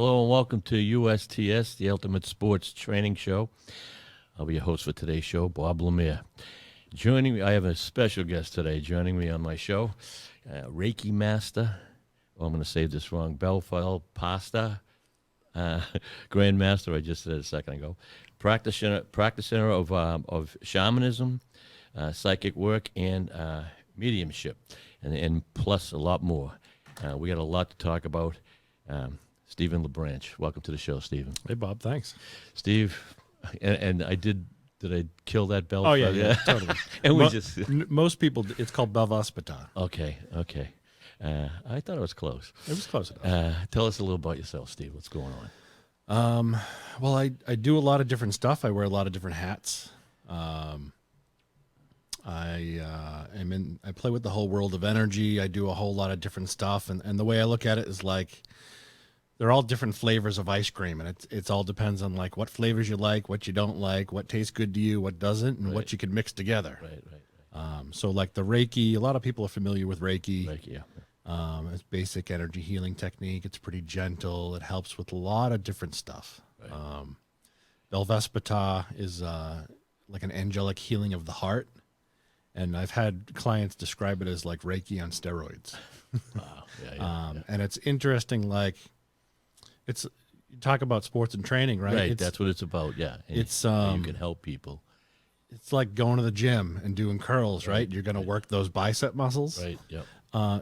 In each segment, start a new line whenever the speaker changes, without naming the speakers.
Hello and welcome to USTS, the Ultimate Sports Training Show. I'll be your host for today's show, Bob Lemire. Joining me, I have a special guest today. Joining me on my show, Reiki Master. Oh, I'm going to say this wrong. Belfel Pasta, Grandmaster. I just said it a second ago. Practitioner of shamanism, psychic work, and mediumship, and plus a lot more. We got a lot to talk about. Stephen LeBranch, welcome to the show, Stephen.
Hey, Bob, thanks.
Steve, and I did I kill that bell?
Oh, yeah, totally.
And
most people, it's called Belvaspata.
Okay. I thought it was close.
It was close enough.
Tell us a little about yourself, Steve. What's going on?
Well, I do a lot of different stuff. I wear a lot of different hats. I play with the whole world of energy. I do a whole lot of different stuff, and the way I look at it is like they're all different flavors of ice cream, and it's all depends on like what flavors you like, what you don't like, what tastes good to you, what doesn't, and what you can mix together.
Right.
So like the Reiki, a lot of people are familiar with Reiki.
Reiki, yeah.
It's basic energy healing technique. It's pretty gentle. It helps with a lot of different stuff.
Right.
Belvaspata is like an angelic healing of the heart. And I've had clients describe it as like Reiki on steroids.
Wow. Yeah.
And it's interesting, like you talk about sports and training, right?
Right, that's what it's about, yeah. And
it's
you can help people.
It's like going to the gym and doing curls, right? You're going to work those bicep muscles.
Right, yep.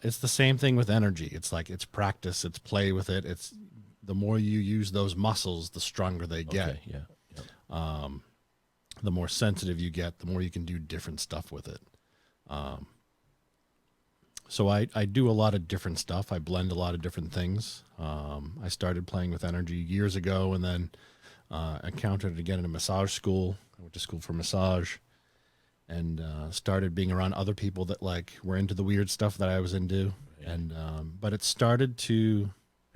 It's the same thing with energy. It's like it's practice, it's play with it. It's the more you use those muscles, the stronger they get.
Okay, yeah. Yep.
The more sensitive you get, the more you can do different stuff with it. So I do a lot of different stuff. I blend a lot of different things. I started playing with energy years ago, and then encountered it again in a massage school. I went to school for massage, and started being around other people that like were into the weird stuff that I was into.
Right.
And but it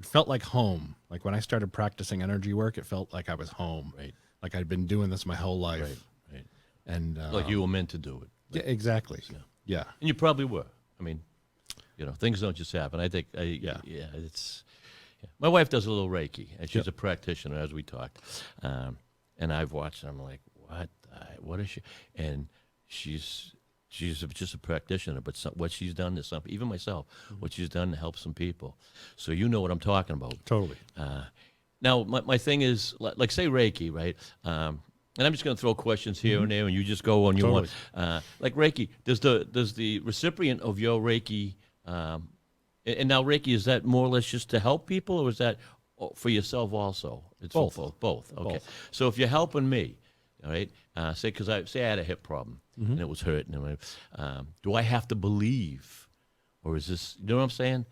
felt like home. Like when I started practicing energy work, it felt like I was home.
Right.
Like I'd been doing this my whole life.
Right.
And
Like you were meant to do it.
yeah, exactly. Yeah.
And you probably were. I mean, things don't just happen. I think, it's. Yeah. My wife does a little Reiki, and she's a practitioner, as we talked. And I've watched, and I'm like, what is she? And she's just a practitioner, but what she's done to some, even myself, what she's done to help some people. So you know what I'm talking about.
Totally.
Now, my thing is, like say Reiki, right? And I'm just going to throw questions here and there, and you just go on you want. Like Reiki, does the recipient of your Reiki, and now Reiki, is that more or less just to help people, or is that for yourself also? It's
Both.
For both. Okay.
Both.
So if you're helping me, all right, say I had a hip problem and it was hurting, do I have to believe, or is this? You know what I'm saying?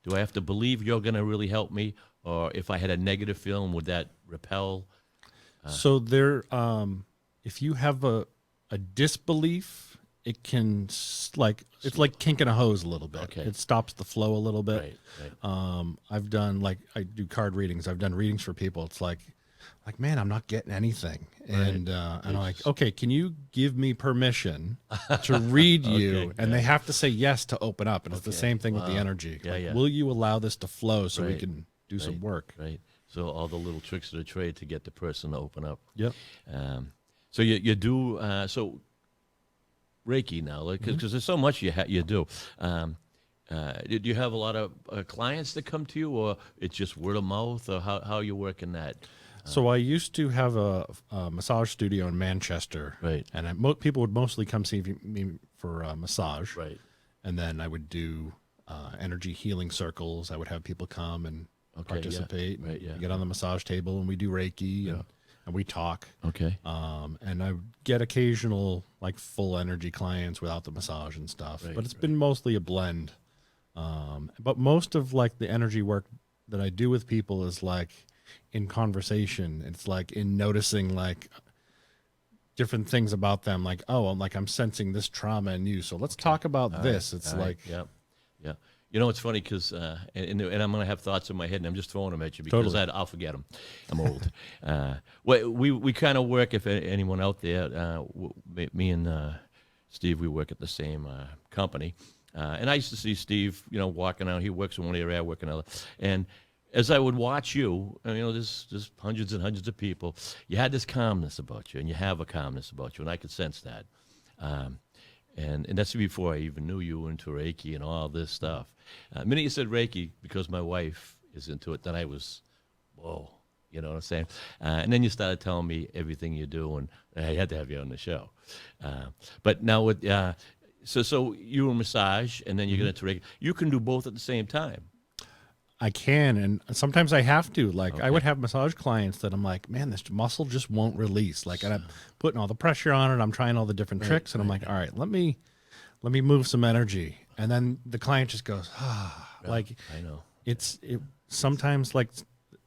Do I have to believe you're going to really help me, or if I had a negative feeling, would that repel?
So there, if you have a disbelief, it can it's like kinking a hose a little bit.
Okay.
It stops the flow a little bit.
Right.
I've done I do card readings. I've done readings for people. It's like man, I'm not getting anything, and I'm like, okay, can you give me permission to read you? And they have to say yes to open up, and it's the same thing with the energy.
Yeah.
Will you allow this to flow so we can do some work?
Right. So all the little tricks of the trade to get the person to open up.
Yep.
So you do so Reiki now, because there's so much you do. Do you have a lot of clients that come to you, or it's just word of mouth, or how are you working that?
So I used to have a massage studio in Manchester,
Right.
And people would mostly come see me for massage,
Right.
And then I would do energy healing circles. I would have people come and participate,
yeah. Right, yeah.
Get on the massage table, and we do Reiki, and we talk.
Okay.
And I get occasional like full energy clients without the massage and stuff,
Right,
but it's been mostly a blend. But most of like the energy work that I do with people is like in conversation. It's like in noticing like different things about them, like, I'm sensing this trauma in you, so let's talk about this. It's like,
yeah. You know, it's funny because, and I'm going to have thoughts in my head, and I'm just throwing them at you because I'll forget them. I'm old. We kind of work, if anyone out there, me and Steve, we work at the same company. And I used to see Steve, walking out. He works in one area, I work in another. And as I would watch you, there's hundreds and hundreds of people. You had this calmness about you, and you have a calmness about you, and I could sense that. And that's before I even knew you were into Reiki and all this stuff. The minute you said Reiki, because my wife is into it, then I was, whoa, you know what I'm saying? And then you started telling me everything you do, and I had to have you on the show. But now with so you were massage, and then you get into Reiki. You can do both at the same time.
I can, and sometimes I have to. Like, I would have massage clients that I'm like, man, this muscle just won't release. Like, and I'm putting all the pressure on it. I'm trying all the different tricks, and I'm like, all right, let me move some energy. And then the client just goes, like,
I know.
It sometimes, like,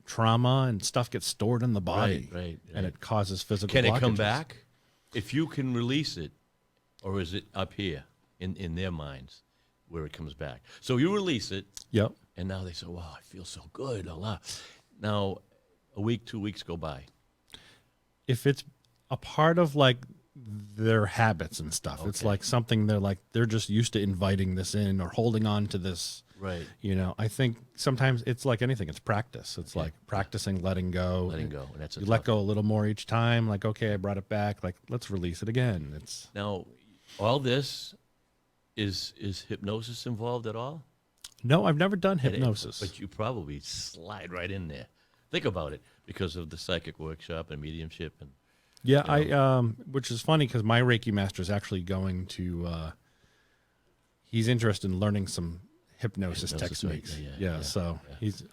trauma and stuff gets stored in the body,
right.
and it causes physical
Can
blockages.
it come back? If you can release it, or is it up here in their minds where it comes back? So you release it.
Yep.
And now they say, wow, I feel so good. Now, a week, 2 weeks go by.
If it's a part of, like, their habits and stuff, it's like something they're just used to inviting this in or holding on to this.
Right.
I think sometimes it's like anything. It's practice. It's like practicing letting go.
Letting go. And that's
you let go a little more each time. Like, okay, I brought it back. Like, let's release it again.
Now, all this, is hypnosis involved at all?
No, I've never done hypnosis.
But you probably slide right in there. Think about it, because of the psychic workshop and mediumship. And
yeah, which is funny because my Reiki master is actually going to, he's interested in learning some hypnosis techniques. So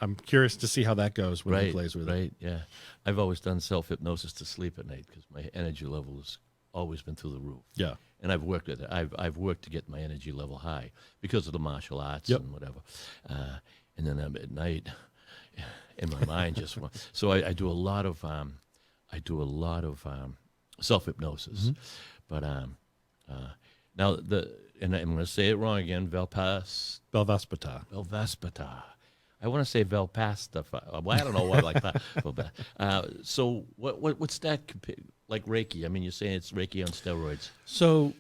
I'm curious to see how that goes when he plays with it.
Right, yeah. I've always done self-hypnosis to sleep at night because my energy level has always been through the roof. Yeah. And I've worked at it. I've worked to get my energy level high because of the martial arts and whatever. And then I'm at night, and my mind just. So I do a lot of self hypnosis, but now and I'm going to say it wrong again.
Velvaspata.
I want to say Velpasta. Well, I don't know why I like that. So what's that like Reiki? I mean, you're saying it's Reiki on steroids.
So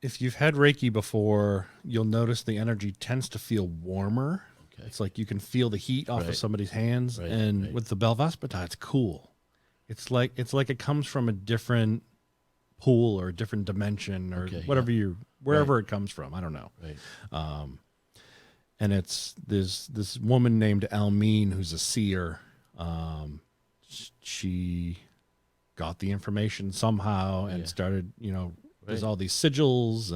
if you've had Reiki before, you'll notice the energy tends to feel warmer. Okay. It's like you can feel the heat off of somebody's hands. And with the Velvaspata, it's cool. It's like it comes from a different pool or a different dimension or wherever it comes from. I don't know. Right. And there's this woman named Almeen who's a seer. She got the information somehow and started, there's all these sigils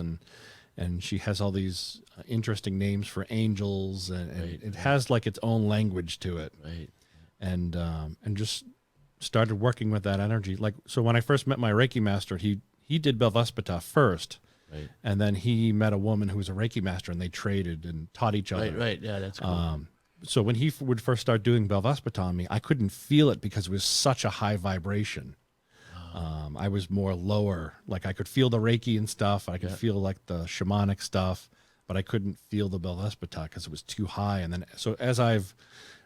and she has all these interesting names for angels and it has like its own language to it. Right. And just started working with that energy. Like, so when I first met my Reiki master, he did Velvaspata first. Right. And then he met a woman who was a Reiki master, and they traded and taught each other.
Right. Yeah, that's cool.
So when he would first start doing Velvaspata on me, I couldn't feel it because it was such a high vibration. I was more lower. Like I could feel the Reiki and stuff. I could feel like the shamanic stuff, but I couldn't feel the Velvaspata because it was too high. And then, so as I've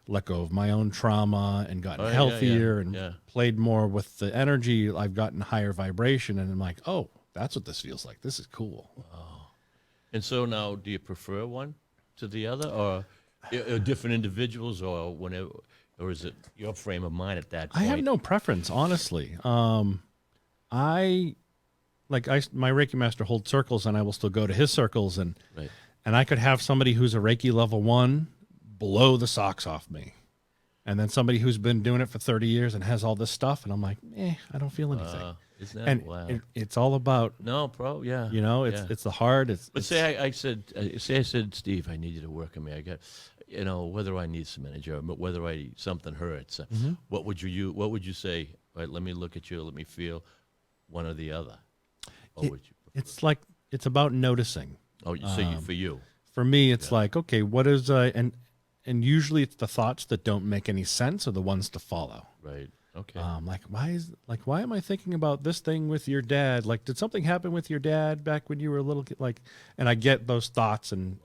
let go of my own trauma and gotten healthier and played more with the energy, I've gotten higher vibration. And I'm like, oh, that's what this feels like. This is cool.
Wow. And so now, do you prefer one to the other, or different individuals, or whenever, or is it your frame of mind at that point?
I have no preference, honestly. My Reiki master holds circles, and I will still go to his circles, and I could have somebody who's a Reiki level 1 blow the socks off me, and then somebody who's been doing it for 30 years and has all this stuff, and I'm like, I don't feel anything.
Isn't that
and
wow?
It's all about it's the heart.
Say I said, Steve, I need you to work on me. I got, whether I need some energy or whether something hurts. What would you say? Right, let me look at you. Let me feel one or the other.
It's like it's about noticing.
Oh, so for you.
For me, it's like, okay, what is and usually it's the thoughts that don't make any sense are the ones to follow.
Right. Okay.
Why am I thinking about this thing with your dad? Like, did something happen with your dad back when you were a little kid? Like, and I get those thoughts and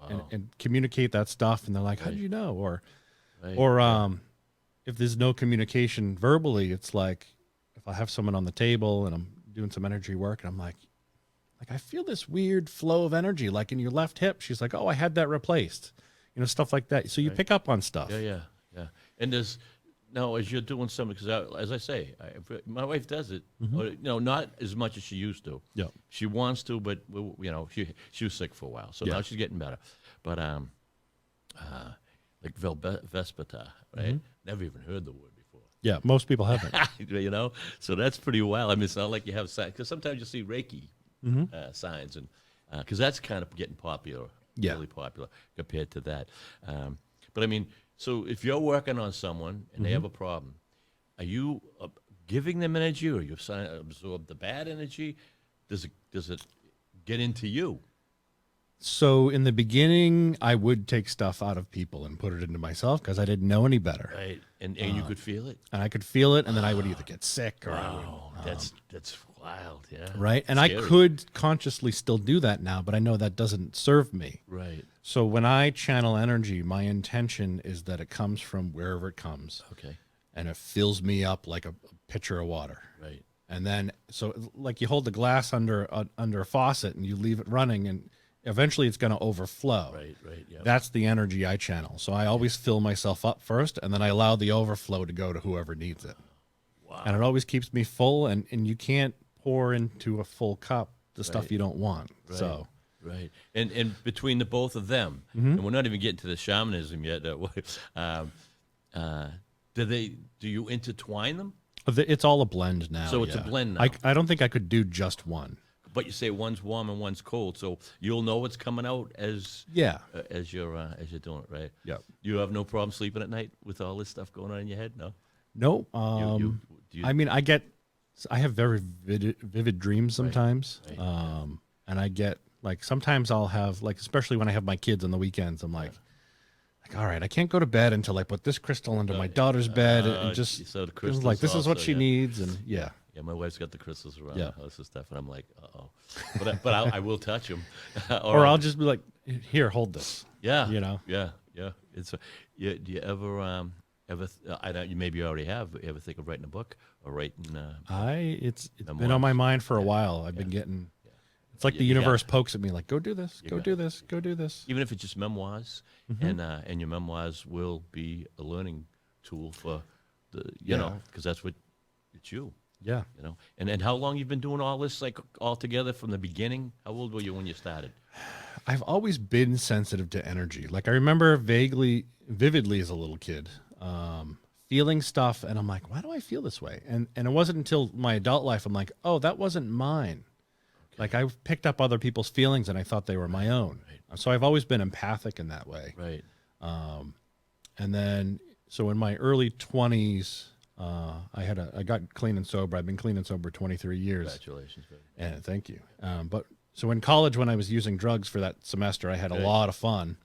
communicate that stuff, and they're like, how did you know? Or if there's no communication verbally, it's like if I have someone on the table and I'm doing some energy work, and I'm like I feel this weird flow of energy, like in your left hip. She's like, oh, I had that replaced, stuff like that. So you pick up on stuff.
Yeah. Yeah. And there's now as you're doing something, because as I say, my wife does it. Or, not as much as she used to.
Yeah.
She wants to, but she was sick for a while, so now she's getting better. But like Velvespita, right? Never even heard the word before.
Yeah, most people haven't.
So that's pretty wild. I mean, it's not like you have signs, because sometimes you see Reiki signs, and because that's kind of getting popular, really popular compared to that. But I mean, so if you're working on someone and they have a problem, are you giving them energy, or you absorb the bad energy? Does it get into you?
So in the beginning, I would take stuff out of people and put it into myself because I didn't know any better.
Right, and you could feel it.
And I could feel it, and then I would either get sick or
that's wild, yeah.
right. And
Scary.
I could consciously still do that now, but I know that doesn't serve me.
Right.
So when I channel energy, my intention is that it comes from wherever it comes.
Okay.
And it fills me up like a pitcher of water.
Right.
And then, so like you hold the glass under a faucet and you leave it running, and eventually it's going to overflow.
Right. Yeah.
That's the energy I channel. So I always fill myself up first, and then I allow the overflow to go to whoever needs it.
Wow.
And it always keeps me full, and you can't pour into a full cup the stuff you don't want.
Right.
So
right. And between the both of them, and we're not even getting to the shamanism yet. Do you intertwine them?
it's all a blend now.
So it's a blend now.
I don't think I could do just one.
But you say one's warm and one's cold, so you'll know what's coming out as
Yeah.
as you're doing it, right?
Yeah.
You have no problem sleeping at night with all this stuff going on in your head, no?
No.
Do you-
I mean, I have very vivid dreams sometimes.
Right.
And I get like, sometimes I'll have like, especially when I have my kids on the weekends, I'm like, all right, I can't go to bed until I put this crystal into my daughter's bed and just
so the
this is
crystals
like, this is what
also,
she
yeah.
needs. And yeah.
Yeah, my wife's got the crystals around
Yeah.
the house and stuff, and I'm like, uh-oh. But I will touch them.
Or I'll just be like, here, hold this.
Yeah.
You know?
Yeah. It's do you ever I don't, you maybe already have, but you ever think of writing a book or writing
It's been
memoirs?
on my mind for a while. I've been getting, it's like the
You got
universe
it.
pokes at me like, go do this, go
got
do this, go do this.
even if it's just memoirs, and your memoirs will be a learning tool for the because that's what it's you.
Yeah.
And how long you've been doing all this, like all together from the beginning? How old were you when you started?
I've always been sensitive to energy. Like I remember vividly as a little kid, feeling stuff, and I'm like, why do I feel this way? And it wasn't until my adult life I'm like, oh, that wasn't mine. Okay. Like I picked up other people's feelings and I thought they were my own. Right. So I've always been empathic in that way.
Right.
And then so in my early 20s, I got clean and sober. I've been clean and sober 23 years.
Congratulations, baby.
And thank you. But so in college, when I was using drugs for that semester, I had a lot of fun.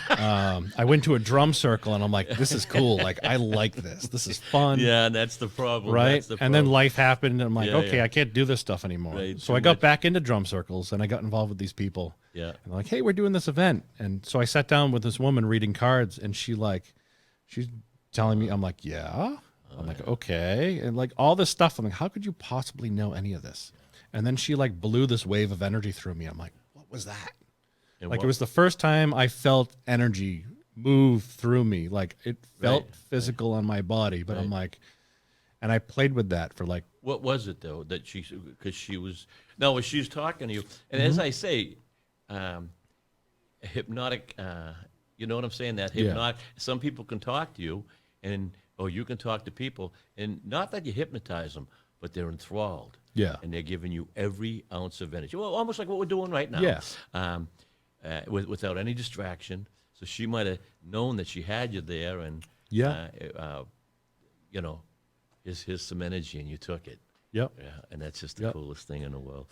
I went to a drum circle, and I'm like, this is cool. Like, I like this. This is fun.
Yeah, and that's the problem.
Right.
That's the
And then
problem.
life happened, and I'm like,
Yeah,
okay,
yeah.
I can't do this stuff anymore.
Right,
So
too
I got
much.
back into drum circles, and I got involved with these people.
Yeah.
And they're like, hey, we're doing this event. And so I sat down with this woman reading cards, and she's telling me, I'm like, yeah. I'm like, okay. And like all this stuff, I'm like, how could you possibly know any of this? And then she like blew this wave of energy through me. I'm like, what was that?
And
Like
what-
it was the first time I felt energy move through me. Like it felt
Right,
physical on my body, but I'm
Right.
like, and I played with that for like,
What was it though that because she was she's talking to you, and
Mm-hmm.
as I say, hypnotic. You know what I'm saying? That hypnotic. Some people can talk to you, or you can talk to people, and not that you hypnotize them, but they're enthralled.
Yeah.
And they're giving you every ounce of energy. Well, almost like what we're doing right now.
Yeah.
Without any distraction. So she might have known that she had you there, and
Yeah.
here's some energy, and you took it.
yep.
Yeah, and that's just the
Yep.
coolest thing in the world.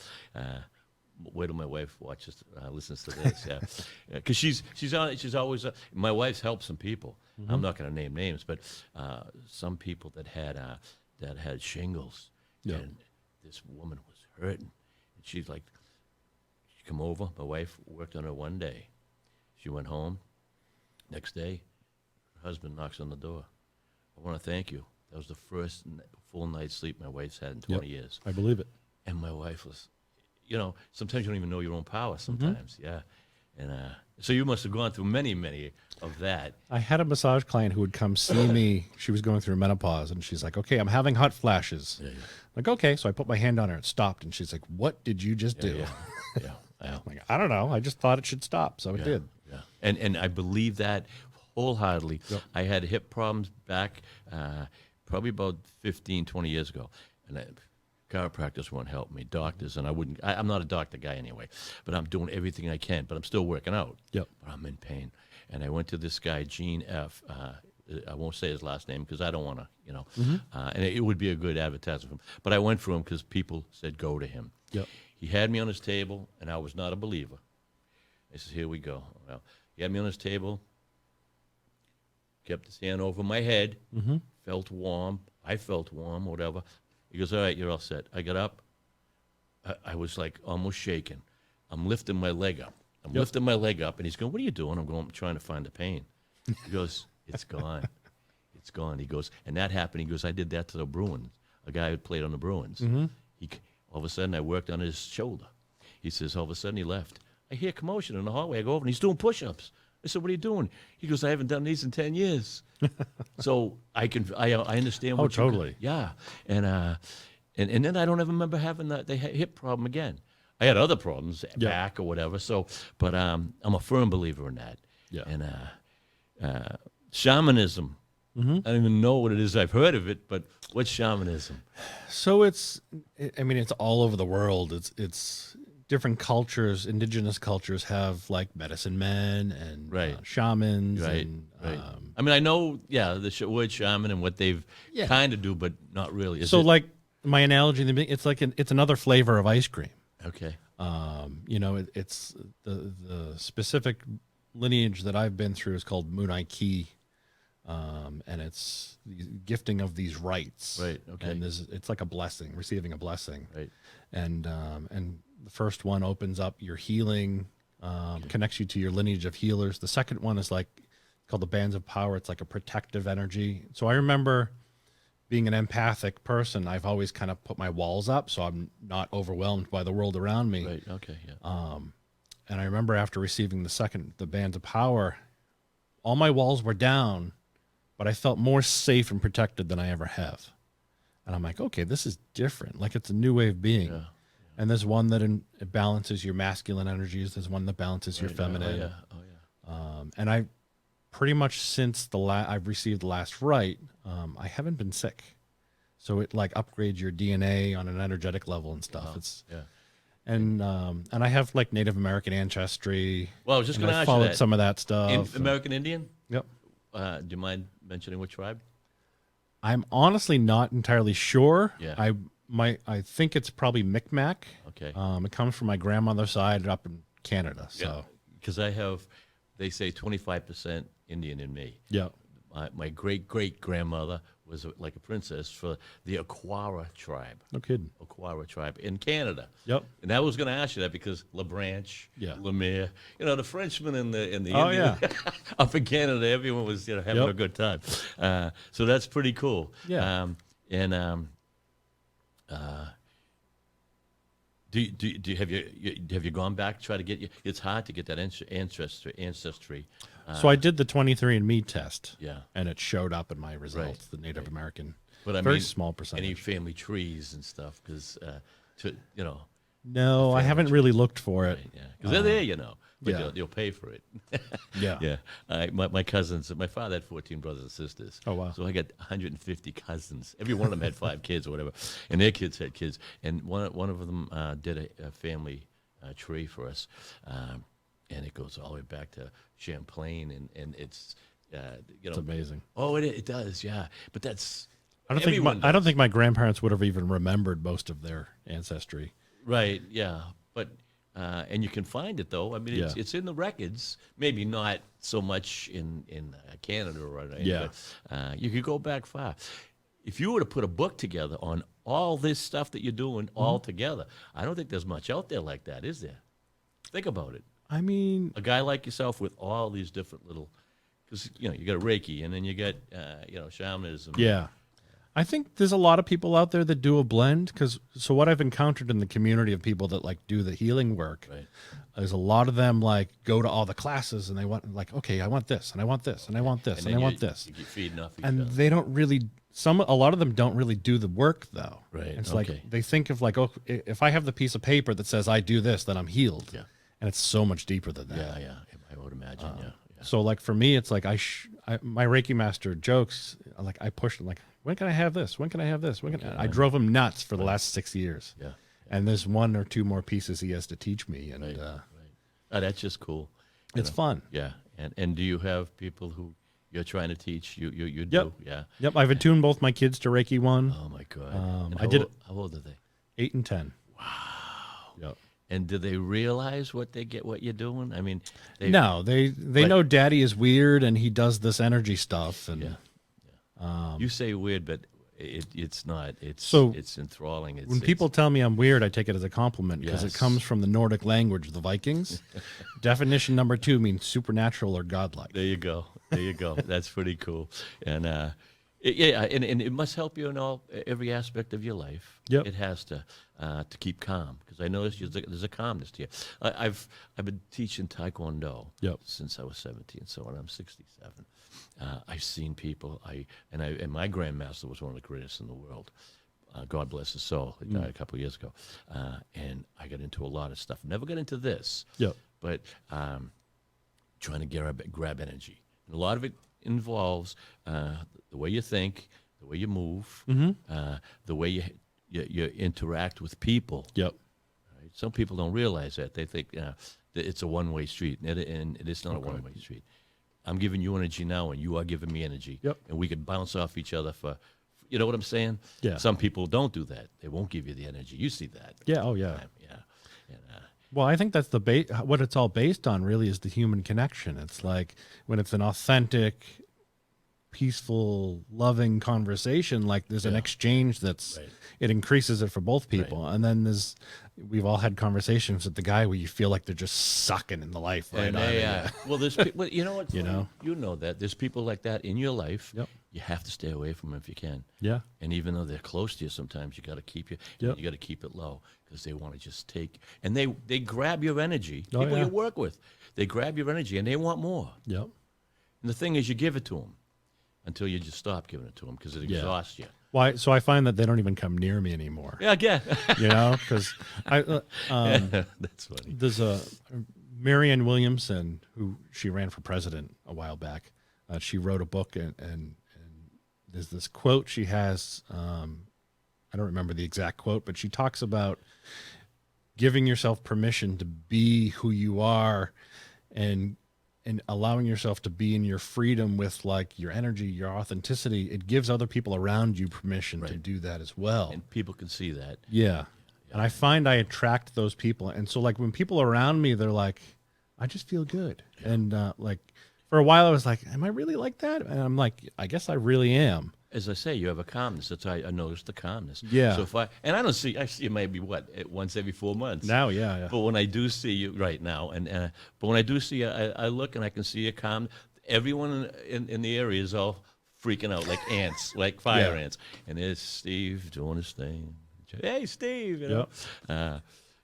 Wait till my wife watches, listens to this. Yeah, because she's always. My wife's helped some people. I'm not going to name names, but some people that had shingles,
Yeah.
and this woman was hurting, and she's like, she come over. My wife worked on her one day. She went home. Next day, her husband knocks on the door. I want to thank you. That was the first full night's sleep my wife's had in 20 years.
I believe it.
And my wife was, sometimes you don't even know your own power sometimes. Yeah. And so you must have gone through many of that.
I had a massage client who would come see me. She was going through menopause, and she's like, "Okay, I'm having hot flashes."
Yeah.
Like, okay, so I put my hand on her. It stopped, and she's like, "What did you just do?"
Yeah.
I'm like, I don't know. I just thought it should stop, so it did.
Yeah. And I believe that wholeheartedly.
Yep.
I had hip problems back probably about 15, 20 years ago. And chiropractors won't help me, doctors, and I'm not a doctor guy anyway, but I'm doing everything I can, but I'm still working out.
Yep.
But I'm in pain. And I went to this guy, Gene F. I won't say his last name because I don't want to, and it would be a good advertisement for him. But I went for him because people said go to him.
Yep.
He had me on his table, and I was not a believer. I said, here we go. Well, he had me on his table, kept his hand over my head, felt warm. I felt warm, whatever. He goes, all right, you're all set. I got up. I was like almost shaking. I'm lifting my leg up. Lifting my leg up, and he's going, what are you doing? I'm going, I'm trying to find the pain. He goes, it's gone. It's gone. He goes, and that happened. He goes, I did that to the Bruins, a guy who played on the Bruins. All of a sudden, I worked on his shoulder. He says, all of a sudden, he left. I hear commotion in the hallway. I go over, and he's doing push-ups. I said, what are you doing? He goes, I haven't done these in 10 years. So I understand what
totally.
Yeah. And then I don't ever remember having the hip problem again. I had other problems, back or whatever. So, but I'm a firm believer in that.
Yeah.
And shamanism. I don't even know what it is. I've heard of it, but what's shamanism?
So it's all over the world. It's different cultures, indigenous cultures have like medicine men and shamans.
Right.
And,
I mean, I know, the word shaman and what they've kind of do, but not really.
Like my analogy, it's like it's another flavor of ice cream.
Okay.
It's the specific lineage that I've been through is called Munai Ki. And it's the gifting of these rites.
Right. Okay.
And it's like a blessing, receiving a blessing.
Right.
And the first one opens up your healing, connects you to your lineage of healers. The second one is called the bands of power. It's like a protective energy. So I remember being an empathic person. I've always kind of put my walls up so I'm not overwhelmed by the world around me.
Right. Okay. Yeah.
And I remember after receiving the bands of power, all my walls were down, but I felt more safe and protected than I ever have. And I'm like, okay, this is different. Like it's a new way of being. Yeah. And there's one that it balances your masculine energies. There's one that balances your feminine.
Oh yeah.
And I pretty much since I've received the last rite, I haven't been sick. So it like upgrades your DNA on an energetic level and stuff. And I have like Native American ancestry.
Well, I was just going to ask you
followed
that.
some of that stuff.
American Indian?
Yep.
Do you mind mentioning which tribe?
I'm honestly not entirely sure.
Yeah.
I think it's probably Micmac.
Okay.
It comes from my grandmother's side up in Canada. So
because they say 25% Indian in me.
Yeah.
My great grandmother was like a princess for the Aquara tribe.
No kidding.
Aquara tribe in Canada.
Yep.
And I was going to ask you that because LeBranche, Lemire, the Frenchmen and the
Oh,
up in Canada, everyone was having a good time. So that's pretty cool.
Yeah.
Have you gone back to try to get it's hard to get that ancestry.
So I did the 23andMe test.
Yeah.
And it showed up in my results, the Native American.
But I
very
mean,
small percentage.
Any family trees and stuff because
No, I haven't really looked for it.
Right, yeah, because they're there, but you'll pay for it.
Yeah.
Yeah. My cousins, my father had 14 brothers and sisters.
Oh, wow.
So I got 150 cousins. Every one of them had 5 kids or whatever, and their kids had kids. And one of them did a family tree for us, and it goes all the way back to Champlain, and it's
It's amazing.
Oh, it does, yeah. But that's
I don't think my grandparents would have even remembered most of their ancestry.
Right. Yeah. But and you can find it though. I mean, it's in the records. Maybe not so much in Canada or anything.
Yeah.
But you could go back far. If you were to put a book together on all this stuff that you're doing all together, I don't think there's much out there like that, is there? Think about it.
I mean,
A guy like yourself with all these different little, because you got Reiki and then you got shamanism.
yeah. I think there's a lot of people out there that do a blend so what I've encountered in the community of people that like do the healing work
Right.
is a lot of them like go to all the classes and they want like, okay, I want this and I want this and I want this and I
then
want this.
You keep feeding off each
And
other.
they don't really, a lot of them don't really do the work though.
Right,
It's
okay.
like, they think of like, oh, if I have the piece of paper that says I do this, then I'm healed.
Yeah.
And it's so much deeper than that.
Yeah. I would imagine. Yeah.
So like for me, it's like my Reiki master jokes, like I pushed him like, when can I have this? When can I have this? I drove him nuts for the last 6 years.
Yeah.
And there's 1 or 2 more pieces he has to teach me. And
Right. Oh, that's just cool. You
it's
know.
fun.
Yeah. And do you have people who you're trying to teach? You do?
Yep.
Yeah.
Yep. I've attuned both my kids to Reiki 1,
Oh my God. And
I did it.
How old are they?
8 and 10.
Wow.
Yep.
And do they realize what you're doing? I mean,
No, they know daddy is weird and he does this energy stuff. And
Yeah. You say weird, but it's not. It's enthralling.
when people tell me I'm weird, I take it as a compliment because
Yes.
it comes from the Nordic language, the Vikings. Definition number 2 means supernatural or godlike.
There you go. That's pretty cool. And and it must help you in every aspect of your life.
Yep.
It has to keep calm, because I notice there's a calmness to you. I've been teaching Taekwondo
Yep.
since I was 17, so when I'm 67. I've seen people. And my grandmaster was one of the greatest in the world. God bless his soul. He died a couple of years ago. And I got into a lot of stuff. Never got into this.
Yep.
But trying to grab energy. And a lot of it involves the way you think, the way you move, the way you interact with people.
Yep.
Right? Some people don't realize that. They think that it's a one-way street, and it is not a one-way street. I'm giving you energy now, and you are giving me energy.
Yep.
And we could bounce off each other for, you know what I'm saying?
Yeah.
Some people don't do that. They won't give you the energy. You see that.
Yeah. Oh, yeah.
Yeah. And,
Well, I think that's what it's all based on really is the human connection. It's like when it's an authentic, peaceful, loving conversation, like there's an exchange it increases it for both people. And then we've all had conversations with the guy where you feel like they're just sucking in the life right
And
out of
they,
you.
well, there's people, you know what?
You know?
You know that. There's people like that in your life.
Yep.
You have to stay away from them if you can.
Yeah.
And even though they're close to you, sometimes you got to keep
Yep.
you got to keep it low, because they want to just take, and they grab your energy.
Oh,
People
yeah.
you work with, they grab your energy and they want more.
Yep.
And the thing is, you give it to them until you just stop giving it to them, because it
Yeah.
exhausts you.
Why? So I find that they don't even come near me anymore.
Yeah, again.
You know, because
That's funny.
there's a Marianne Williamson who she ran for president a while back. She wrote a book and there's this quote she has. I don't remember the exact quote, but she talks about giving yourself permission to be who you are and allowing yourself to be in your freedom with like your energy, your authenticity. It gives other people around you permission to do that as well.
And people can see that.
Yeah. And I find I attract those people. And so like when people around me, they're like, I just feel good. Yeah. And like for a while I was like, am I really like that? And I'm like, I guess I really am.
As I say, you have a calmness. That's how I noticed the calmness.
Yeah.
So I see you maybe once every 4 months.
Now, yeah.
But when I do see you right now, but when I do see you, I look and I can see you calm. Everyone in the area is all freaking out like ants, like fire ants. And there's Steve doing his thing. Hey, Steve. You know?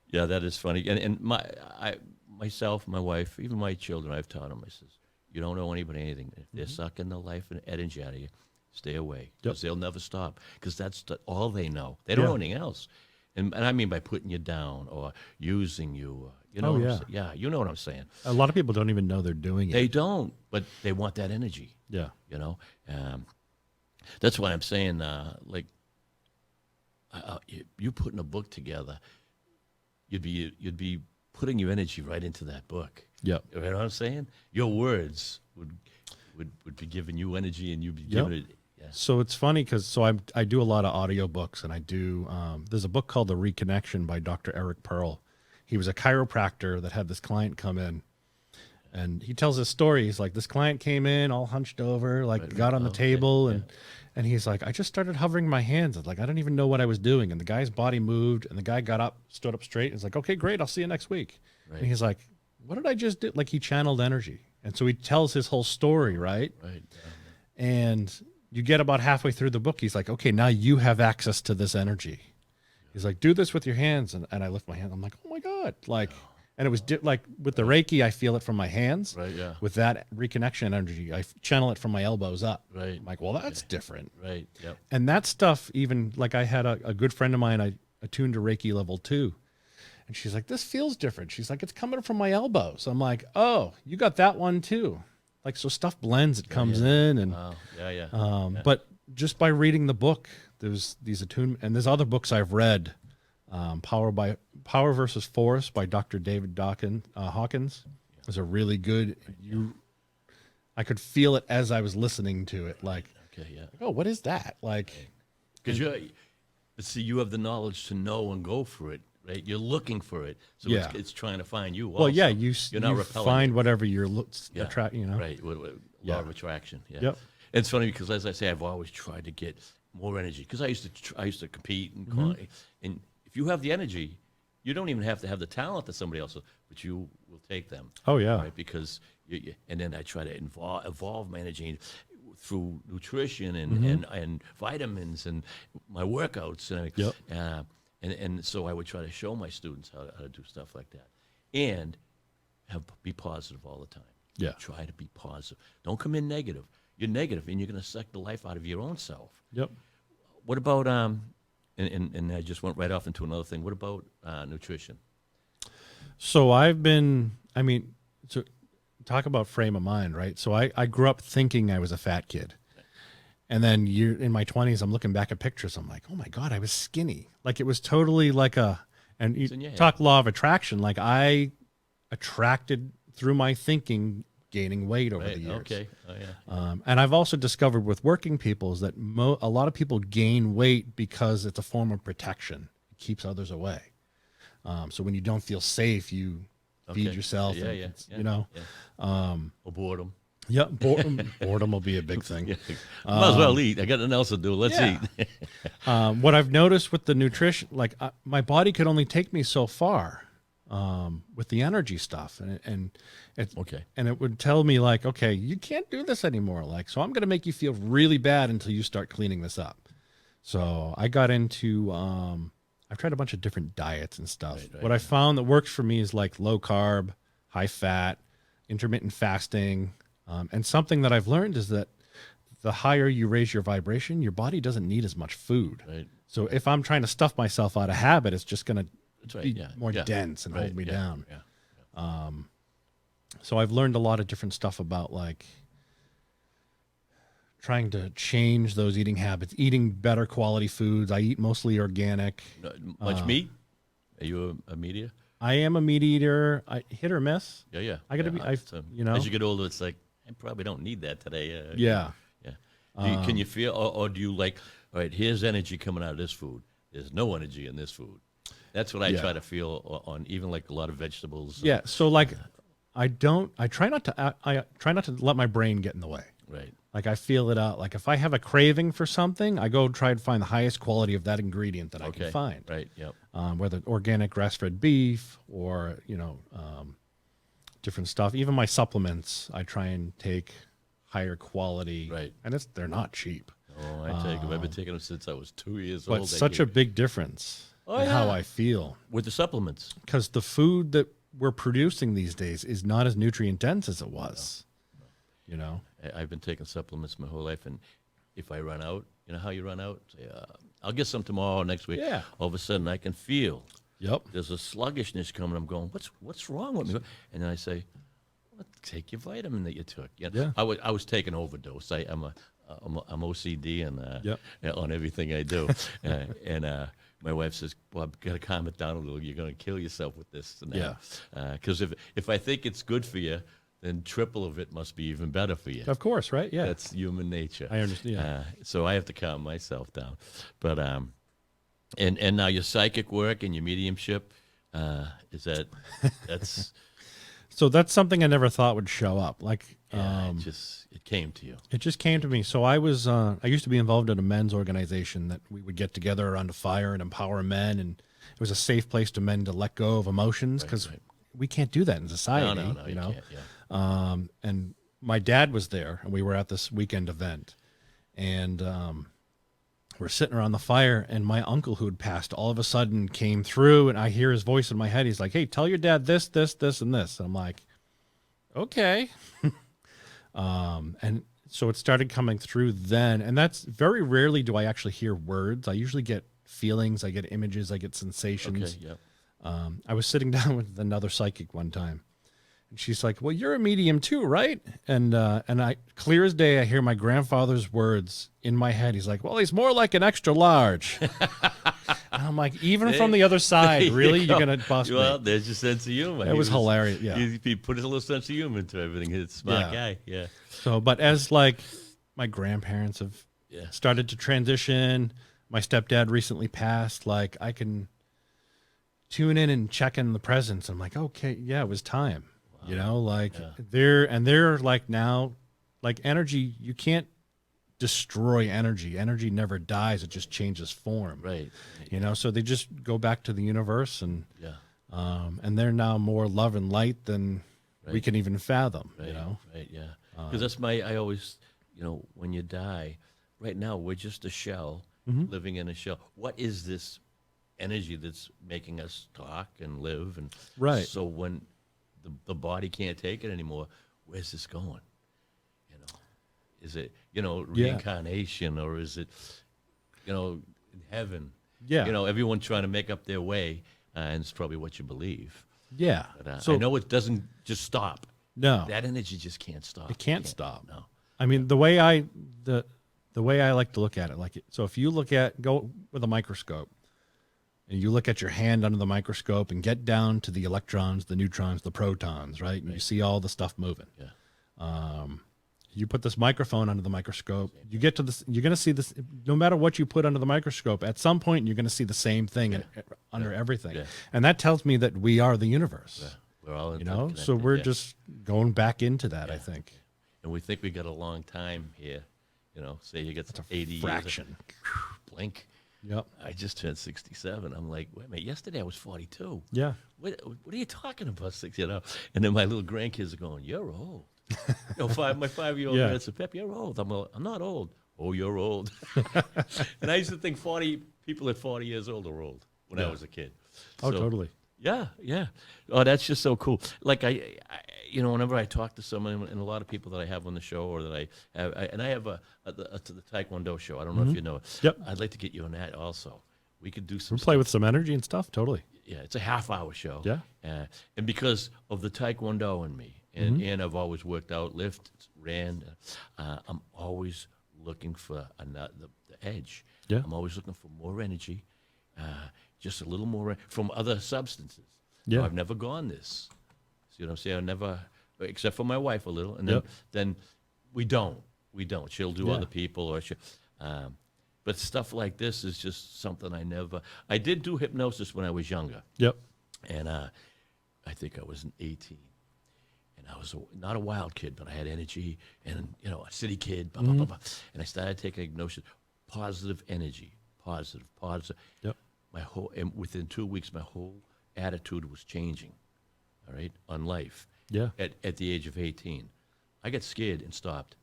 Yeah, that is funny. And myself, my wife, even my children, I've taught them. I says, you don't owe anybody anything. If they're sucking the life and energy out of you, stay away, because they'll never stop, because that's all they know. They don't know anything else. And I mean by putting you down or using you. You know you know what I'm saying.
A lot of people don't even know they're doing it.
They don't, but they want that energy.
Yeah.
You know, that's why I'm saying, you putting a book together, you'd be putting your energy right into that book.
Yep.
You know what I'm saying? Your words would be giving you energy, and you'd be giving it. Yeah.
So it's funny because I do a lot of audiobooks, and I do there's a book called The Reconnection by Dr. Eric Pearl. He was a chiropractor that had this client come in, and he tells his story. He's like, this client came in all hunched over, like got on the table, and he's like, I just started hovering my hands. It's like, I don't even know what I was doing. And the guy's body moved, and the guy got up, stood up straight, and he's like, okay, great, I'll see you next week. Right. And he's like, what did I just do? Like he channeled energy. And so he tells his whole story, right?
Right.
And you get about halfway through the book. He's like, okay, now you have access to this energy. He's like, do this with your hands. And I lift my hand. I'm like, oh my God. Like, and it was like with the Reiki, I feel it from my hands.
Right. Yeah.
With that reconnection energy, I channel it from my elbows up.
Right.
I'm like, well, that's different.
Right. Yep.
And that stuff, even like I had a good friend of mine, I attuned to Reiki level 2. And she's like, this feels different. She's like, it's coming from my elbows. I'm like, oh, you got that one too. Like, so stuff blends, it comes in. And,
Yeah.
but just by reading the book, there's these attunement, and there's other books I've read. Power versus Force by Dr. David Hawkins is a really good. I could feel it as I was listening to it. Like, oh, what is that? Like,
because you have the knowledge to know and go for it, right? You're looking for it, so it's trying to find you. Also.
Well, yeah,
you're not repelling
find
it.
whatever you're attract. You know,
right? Law of attraction. Yeah.
Yep.
It's funny because, as I say, I've always tried to get more energy because I used to compete and and if you have the energy, you don't even have to have the talent that somebody else will, but you will take them.
Oh yeah,
right? Because and then I try to evolve my energy through nutrition and vitamins and my workouts and so I would try to show my students how to do stuff like that and be positive all the time.
Yeah,
try to be positive. Don't come in negative. You're negative, and you're going to suck the life out of your own self.
Yep.
What about and I just went right off into another thing. What about nutrition?
So so talk about frame of mind, right? So I grew up thinking I was a fat kid. And then in my 20s, I'm looking back at pictures. I'm like, oh my God, I was skinny. Like it was totally like and you talk law of attraction. Like I attracted through my thinking, gaining weight over the years.
Okay. Oh, yeah.
And I've also discovered with working people is that a lot of people gain weight because it's a form of protection. It keeps others away. So when you don't feel safe, you feed yourself. You know.
Yeah. Or boredom.
Yeah, boredom will be a big thing.
Might as well eat. I got nothing else to do. Let's eat.
What I've noticed with the nutrition, like my body could only take me so far with the energy stuff, and it would tell me like, okay, you can't do this anymore. Like, so I'm going to make you feel really bad until you start cleaning this up. So I got into, I've tried a bunch of different diets and stuff. What I found that works for me is like low carb, high fat, intermittent fasting. And something that I've learned is that the higher you raise your vibration, your body doesn't need as much food.
Right.
So if I'm trying to stuff myself out of habit, it's just going to be more dense and hold me down.
Yeah.
So I've learned a lot of different stuff about like trying to change those eating habits, eating better quality foods. I eat mostly organic.
Much meat? Are you a meat eater?
I am a meat eater. I hit or miss.
Yeah.
I got to be. As
you get older, it's like I probably don't need that today.
Yeah.
Can you feel, or do you like? All right, here's energy coming out of this food. There's no energy in this food. That's what I try to feel on even like a lot of vegetables.
Yeah. So like, I try not to let my brain get in the way.
Right.
Like I feel it out. Like if I have a craving for something, I go try to find the highest quality of that ingredient that I can find.
Right. Yep.
Whether organic grass-fed beef or different stuff. Even my supplements, I try and take higher quality.
Right.
And they're not cheap.
Oh, I take them. I've been taking them since I was 2 years
old. But such a big difference in how I feel
with the supplements.
Because the food that we're producing these days is not as nutrient dense as it was. No.
I've been taking supplements my whole life, and if I run out, you know how you run out? Say, I'll get some tomorrow or next week.
Yeah.
All of a sudden, I can feel.
Yep.
There's a sluggishness coming. I'm going, what's wrong with me? And then I say, take your vitamin that you took.
Yeah.
I was taking overdose. I'm OCD and on everything I do. And my wife says, well, I've got to calm it down a little. You're going to kill yourself with this. And that. Because if I think it's good for you, then triple of it must be even better for you.
Of course, right? Yeah.
That's human nature.
I understand.
So I have to calm myself down. But and now your psychic work and your mediumship, that's
so that's something I never thought would show up. Like
it came to you.
It just came to me. So I used to be involved in a men's organization that we would get together around a fire and empower men, and it was a safe place to men to let go of emotions because we can't do that in society.
No, you can't. Yeah.
And my dad was there, and we were at this weekend event, and we're sitting around the fire, and my uncle who had passed all of a sudden came through, and I hear his voice in my head. He's like, "Hey, tell your dad this, this, this, and this." And I'm like, "Okay." And so it started coming through then, and that's very rarely do I actually hear words. I usually get feelings, I get images, I get sensations.
Okay, yeah.
I was sitting down with another psychic one time, and she's like, "Well, you're a medium too, right?" And I, clear as day, I hear my grandfather's words in my head. He's like, "Well, he's more like an extra large." And I'm like, even from the other side, really, you're gonna bust
Well,
me?
there's your sense of humor.
It was hilarious. Yeah.
He put a little sense of humor into everything. He's a smart guy. Yeah.
So, but as like my grandparents have started to transition, my stepdad recently passed. Like I can tune in and check in the presence. I'm like, okay, yeah, it was time. Wow. You know, like they're like now, like energy. You can't destroy energy. Energy never dies. It just changes form.
Right.
You know, so they just go back to the universe, and and they're now more love and light than we can even fathom.
Right.
You know.
Right. Yeah. Because that's I always, when you die, right now we're just a shell living in a shell. What is this energy that's making us talk and live? And so when the body can't take it anymore, where's this going? Is it, reincarnation, or is it, in heaven? Yeah. Everyone trying to make up their way, and it's probably what you believe.
Yeah.
But, so I know it doesn't just stop.
No.
That energy just can't stop.
It can't stop.
No.
I mean, the way I like to look at it, so if you go with a microscope, and you look at your hand under the microscope and get down to the electrons, the neutrons, the protons, right? And you see all the stuff moving.
Yeah.
You put this microphone under the microscope, you get to this, you're going to see this, no matter what you put under the microscope, at some point you're going to see the same thing under everything. Yeah. And that tells me that we are the universe. Yeah.
We're all
so we're just going back into that, I think.
And we think we got a long time here. Say you get 80
fraction.
Years. Blink.
Yep.
I just turned 67. I'm like, wait a minute, yesterday I was 42.
Yeah.
What are you talking about, And then my little grandkids are going, "You're old." My 5-year-old man said, "Pep, you're old." I'm not old. "Oh, you're old." And I used to think people at 40 years old are old when I was a kid.
Oh, totally.
Yeah. Oh, that's just so cool. Like I whenever I talk to someone, and a lot of people that I have on the show, or that I have the Taekwondo show. I don't know if you know it.
Yep.
I'd like to get you on that also. We could do some.
We'll play with some energy and stuff. Totally.
Yeah, it's a half-hour show.
Yeah.
And because of the Taekwondo in me, and I've always worked out, lifted, ran, I'm always looking for the edge.
Yeah.
I'm always looking for more energy, just a little more from other substances.
Yeah.
I've never gone this. See what I'm saying? I never, except for my wife a little, and then we don't. She'll do other people, or but stuff like this is just something I did do hypnosis when I was younger.
Yep.
And I think I was 18. And I was not a wild kid, but I had energy, and, a city kid, blah, blah, blah, blah. And I started taking hypnosis, positive energy, positive.
Yep.
And within 2 weeks, my whole attitude was changing, all right, on life.
Yeah.
At the age of 18. I got scared and stopped.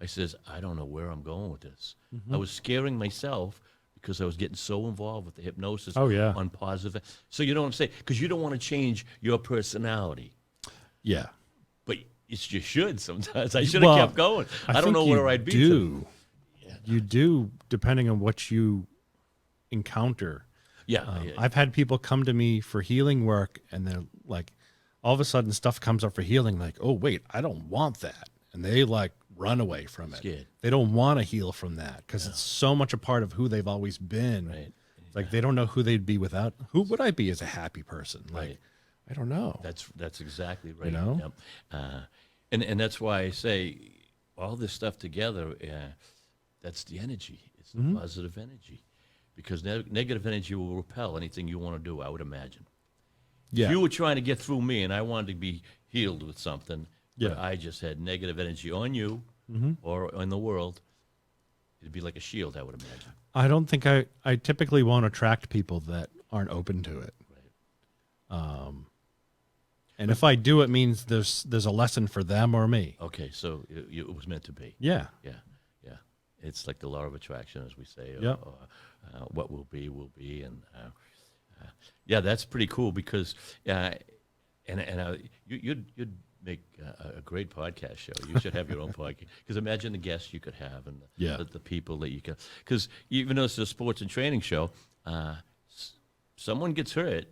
I says, I don't know where I'm going with this. I was scaring myself because I was getting so involved with the hypnosis on positive. So you know what I'm saying? Because you don't want to change your personality.
Yeah.
But you should sometimes. I should have kept going. I don't know where I'd be. You
do, depending on what you encounter.
Yeah.
I've had people come to me for healing work, and they're like, all of a sudden stuff comes up for healing, like, oh, wait, I don't want that. And they like run away from it.
Scared.
They don't want to heal from that because it's so much a part of who they've always been.
Right.
Like they don't know who they'd be without. Who would I be as a happy person? Like,
Right.
I don't know.
That's exactly right.
You know?
Yep. And that's why I say all this stuff together, that's the energy. It's the positive energy. Because negative energy will repel anything you want to do, I would imagine.
Yeah.
If you were trying to get through me and I wanted to be healed with something, but I just had negative energy on you or on the world, it'd be like a shield, I would imagine.
I don't think I typically won't attract people that aren't open to it.
Right.
And if I do, it means there's a lesson for them or me.
Okay, so it was meant to be.
Yeah.
Yeah. it's like the law of attraction, as we say,
Yep.
or what will be, and yeah, that's pretty cool because, you'd make a great podcast show. You should have your own podcast because imagine the guests you could have and
Yeah.
the people that you could. Because even though it's a sports and training show, someone gets hurt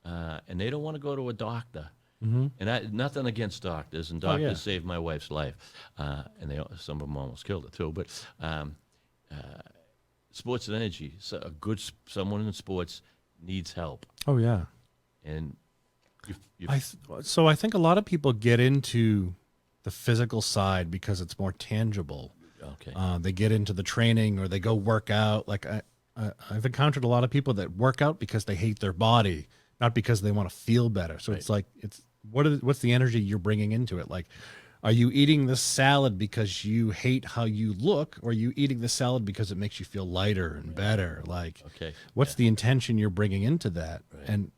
and they don't want to go to a doctor.
Mm-hmm.
And nothing against doctors, and
Oh,
doctors
yeah.
saved my wife's life, and some of them almost killed her too. But sports and energy, so someone in sports needs help,
Oh yeah.
and
So I think a lot of people get into the physical side because it's more tangible.
okay,
They get into the training or they go work out. Like I've encountered a lot of people that work out because they hate their body, not because they want to feel better. So it's like what's the energy you're bringing into it? Like, are you eating this salad because you hate how you look, or are you eating the salad because it makes you feel lighter and better? Like,
okay,
what's the intention you're bringing into that?
Right.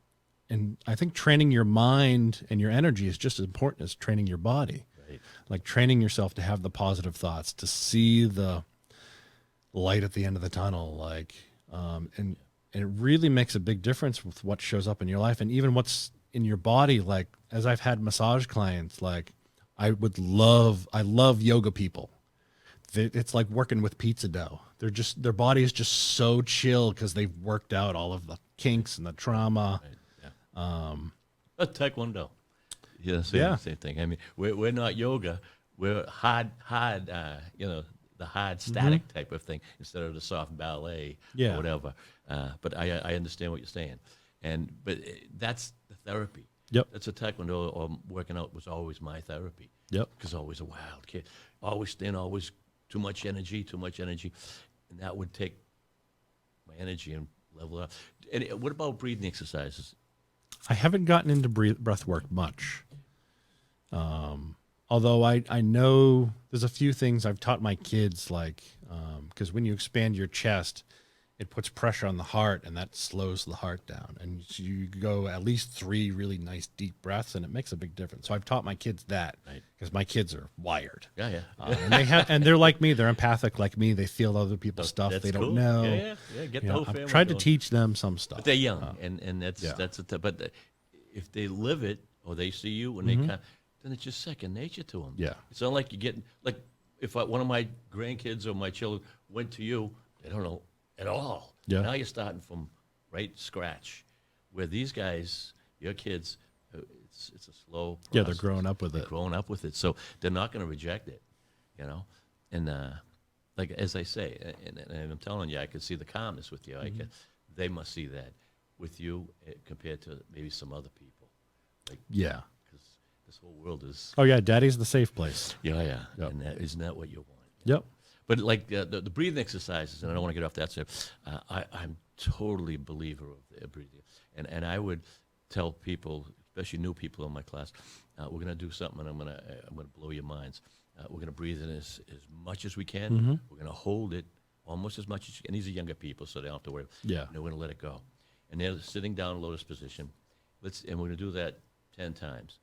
And I think training your mind and your energy is just as important as training your body.
right,
Like training yourself to have the positive thoughts, to see the light at the end of the tunnel, like, and it really makes a big difference with what shows up in your life and even what's in your body. Like, as I've had massage clients, like I love yoga people. It's like working with pizza dough. Their body is just so chill because they've worked out all of the kinks and the trauma.
right, yeah. Taekwondo, yeah, same thing. I mean, we're not yoga. We're hard, the hard static type of thing instead of the soft ballet,
Yeah.
or whatever. But I understand what you're saying, but that's the therapy.
Yep.
That's a taekwondo or working out was always my therapy.
Yep.
Because always a wild kid, always thin, always too much energy, and that would take my energy and level it up. And what about breathing exercises?
I haven't gotten into breath work much. Although I know there's a few things I've taught my kids, like, because when you expand your chest, it puts pressure on the heart and that slows the heart down. And so you go at least 3 really nice deep breaths and it makes a big difference. So I've taught my kids that
Right.
because my kids are wired.
Yeah.
And they're like me. They're empathic like me. They feel other people's stuff
That's
they don't
cool.
know.
Yeah. Get
You
the
know,
whole family
I've tried to
going.
teach them some stuff.
But they're young, and that's
Yeah.
but if they live it or they see you when they come, then it's just second nature to them.
Yeah.
It's not like you're getting like if one of my grandkids or my children went to you, they don't know at all.
Yeah.
Now you're starting from right scratch, where these guys, your kids, it's a slow process.
Yeah, they're growing up with
They're
it.
growing up with it, so they're not going to reject it, And like as I say, and I'm telling you, I can see the calmness with you. They must see that with you compared to maybe some other people, like
Yeah.
because this whole world is
Oh, yeah. Daddy's the safe place.
yeah,
Yep.
and isn't that what you want?
Yep.
But like the breathing exercises, and I don't want to get off that subject. I'm totally a believer of the breathing, and I would tell people, especially new people in my class, we're going to do something, and I'm going to blow your minds. We're going to breathe in as much as we can. We're going to hold it almost as much as you can. And these are younger people, so they don't have to worry.
Yeah.
And we're going to let it go, and they're sitting down in lotus position. And we're going to do that 10 times.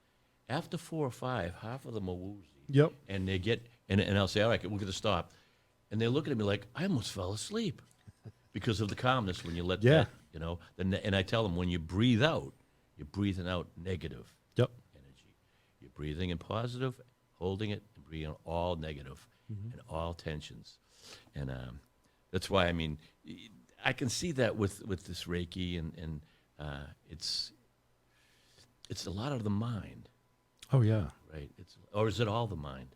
After 4 or 5, half of them are woozy.
Yep.
And they get, and I'll say, all right, we're going to stop. And they're looking at me like, I almost fell asleep because of the calmness when you let
Yeah.
that, and I tell them, when you breathe out, you're breathing out negative
Yep.
energy. You're breathing in positive, holding it, and breathing all negative and all tensions. And that's why, I mean, I can see that with this Reiki, and it's a lot of the mind,
Oh, yeah.
right? Or is it all the mind?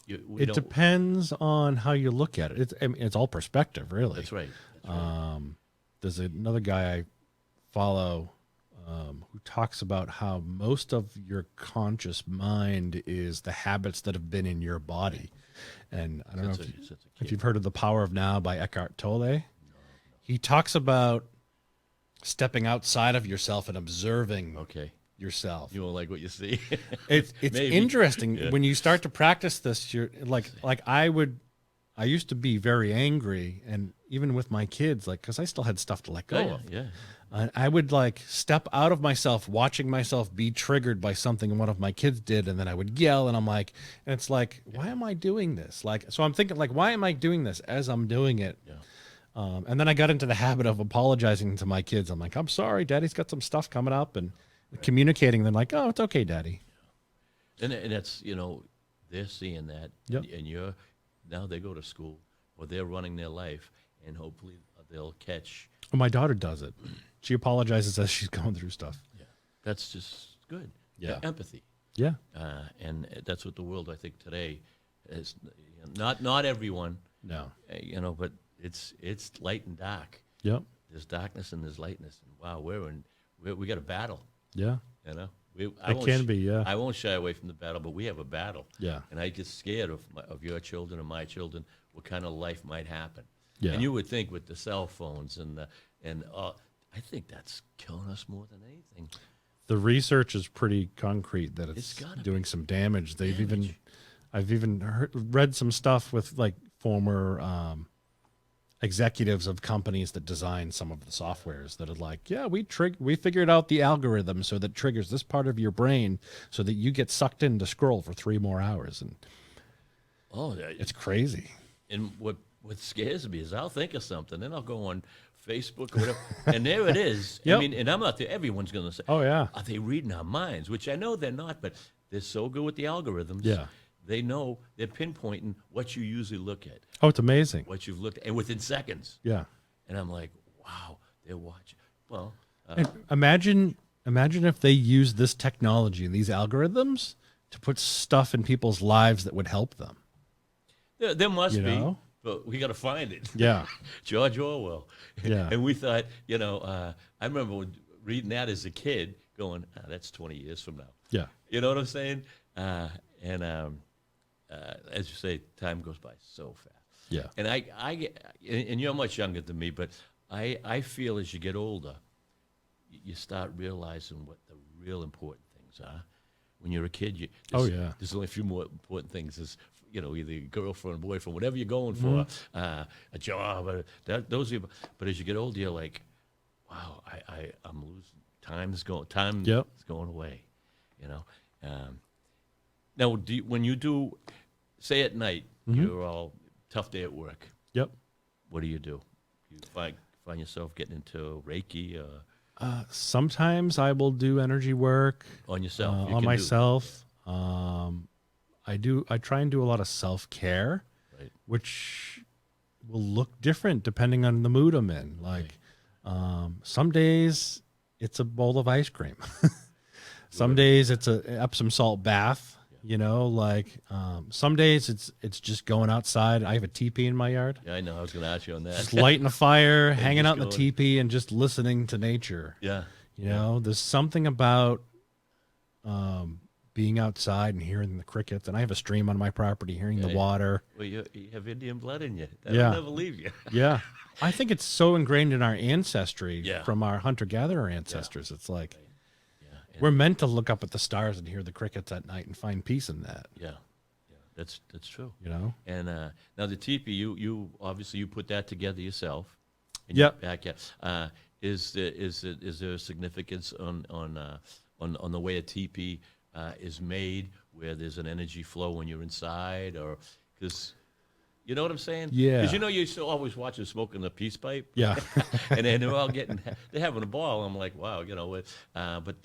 It depends on how you look at it. It's all perspective, really.
That's right. That's right.
There's another guy I follow who talks about how most of your conscious mind is the habits that have been in your body. And I don't know if you've heard of The Power of Now by Eckhart Tolle. He talks about stepping outside of yourself and observing yourself.
You won't like what you see.
It's
Maybe.
interesting when you start to practice this. You're like I I used to be very angry, and even with my kids, like, because I still had stuff to let go of.
Yeah.
I would like step out of myself, watching myself be triggered by something one of my kids did, and then I would yell, and I'm like, and it's like, why am I doing this? Like, so I'm thinking, like, why am I doing this as I'm doing it?
Yeah.
And then I got into the habit of apologizing to my kids. I'm like, I'm sorry, Daddy's got some stuff coming up, and communicating. Them like, oh, it's okay, Daddy.
And that's, they're seeing that,
Yep.
and now they go to school or they're running their life, and hopefully they'll catch.
Well, my daughter does it. She apologizes as she's going through stuff.
Yeah, that's just good.
Yeah.
Empathy.
Yeah.
And that's what the world, I think, today is. Not everyone.
No.
But it's light and dark.
Yep.
There's darkness and there's lightness, and wow, we got a battle.
Yeah.
It
can be, yeah.
I won't shy away from the battle, but we have a battle.
Yeah.
And I get scared of your children and my children, what kind of life might happen.
Yeah.
And you would think with the cell phones and I think that's killing us more than anything.
The research is pretty concrete that
It's
it's
gotta
doing some damage. I've even read some stuff with like former executives of companies that design some of the softwares that are like, yeah, we figured out the algorithm so that triggers this part of your brain so that you get sucked in to scroll for 3 more hours, and it's crazy.
And what scares me is I'll think of something, then I'll go on Facebook or whatever, and there it is.
Yep.
I mean, and I'm not there. Everyone's going to say,
Oh yeah.
are they reading our minds? Which I know they're not, but they're so good with the algorithms.
Yeah.
They know, they're pinpointing what you usually look at,
Oh, it's amazing.
what you've looked at, and within seconds.
Yeah.
And I'm like, wow, they're watching. Well,
And imagine if they used this technology and these algorithms to put stuff in people's lives that would help them.
there must
You
be,
know?
but we got to find it.
Yeah.
George Orwell.
Yeah.
And we thought, I remember reading that as a kid going, that's 20 years from now.
Yeah.
You know what I'm saying? As you say, time goes by so fast.
Yeah.
And and you're much younger than me, but I feel as you get older, you start realizing what the real important things are. When you're a kid, there's only a few more important things. There's, either a girlfriend, boyfriend, whatever you're going for, a job, those. But as you get older, you're like, wow, I'm losing. Time is going away. Now, when you do, say at night, you're all tough day at work.
Yep.
What do? You find yourself getting into Reiki
Sometimes I will do energy work
on yourself? You
on
can
myself. I try and do a lot of self-care,
Right.
which will look different depending on the mood I'm in. Like some days it's a bowl of ice cream. Some days it's a Epsom salt bath. Some days it's just going outside. I have a teepee in my yard.
Yeah, I know. I was going to ask you on that.
Just lighting a fire, hanging
just
out in the
going.
teepee, and just listening to nature.
Yeah.
There's something about being outside and hearing the crickets. And I have a stream on my property, hearing the water.
Well, you have Indian blood in you. That'll
Yeah.
never leave you.
Yeah. I think it's so ingrained in our ancestry
Yeah.
from our hunter-gatherer ancestors. It's like
And-
we're meant to look up at the stars and hear the crickets at night and find peace in that.
Yeah. That's true.
And
now the teepee, you obviously you put that together yourself. In
Yep.
your backyard. Is there a significance on the way a teepee is made, where there's an energy flow when you're inside, or because you know what I'm saying?
Yeah.
Because you used to always watch them smoking a peace pipe.
yeah.
And then they're all they're having a ball. I'm like, wow, but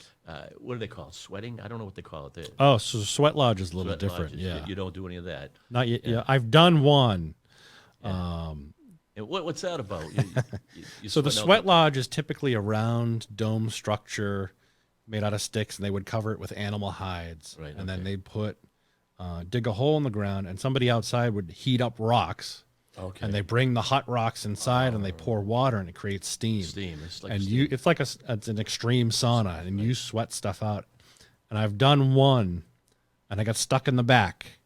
what do they call it? Sweating? I don't know what they call it.
Oh, so Sweat Lodge is a little
Sweat
different.
lodges.
Yeah.
You don't do any of that.
Not yet. Yeah. I've done one.
And what's that about? You
So the
sweating out
Sweat Lodge is typically a round dome structure made out of sticks, and they would cover it with animal hides.
Right,
and then
okay.
they'd dig a hole in the ground, and somebody outside would heat up rocks.
Okay.
And they bring the hot rocks inside, and they pour water, and it creates steam.
Steam. It's like
And
steam.
it's like it's an extreme sauna, and you sweat stuff out. And I've done one, and I got stuck in the back,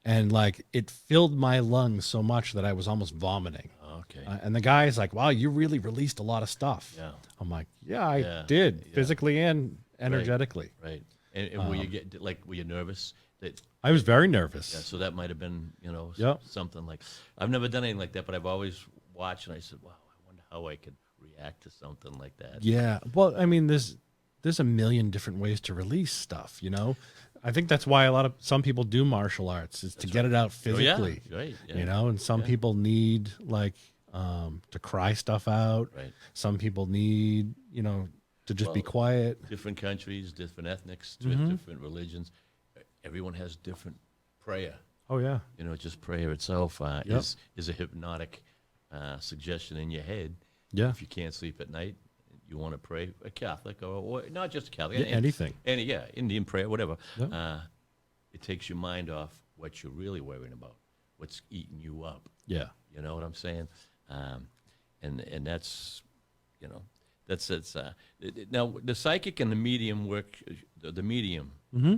and like it filled my lungs so much that I was almost vomiting.
Okay.
And the guy's like, "Wow, you really released a lot of stuff."
Yeah.
I'm like, "Yeah, I
Yeah,
did,
yeah.
physically and energetically."
Right. And were you nervous
I was very nervous.
Yeah, so that might have been,
Yep.
something like. I've never done anything like that, but I've always watched, and I said, "Wow, I wonder how I could react to something like that."
Yeah. Well, I mean, there's a million different ways to release stuff. I think that's why some people do martial arts is to get it out physically.
Oh, yeah, right. Yeah.
And some people need to cry stuff out.
Right.
Some people need to just be quiet.
Different countries, different ethnics, different religions. Everyone has different prayer.
Oh yeah.
Just prayer itself is a hypnotic suggestion in your head.
Yeah.
If you can't sleep at night, you want to pray, a Catholic or not just a Catholic,
Anything.
Indian prayer, whatever.
Yep.
It takes your mind off what you're really worrying about, what's eating you up.
Yeah.
You know what I'm saying? And that's, now the psychic and the medium work. The medium.
Mm-hmm.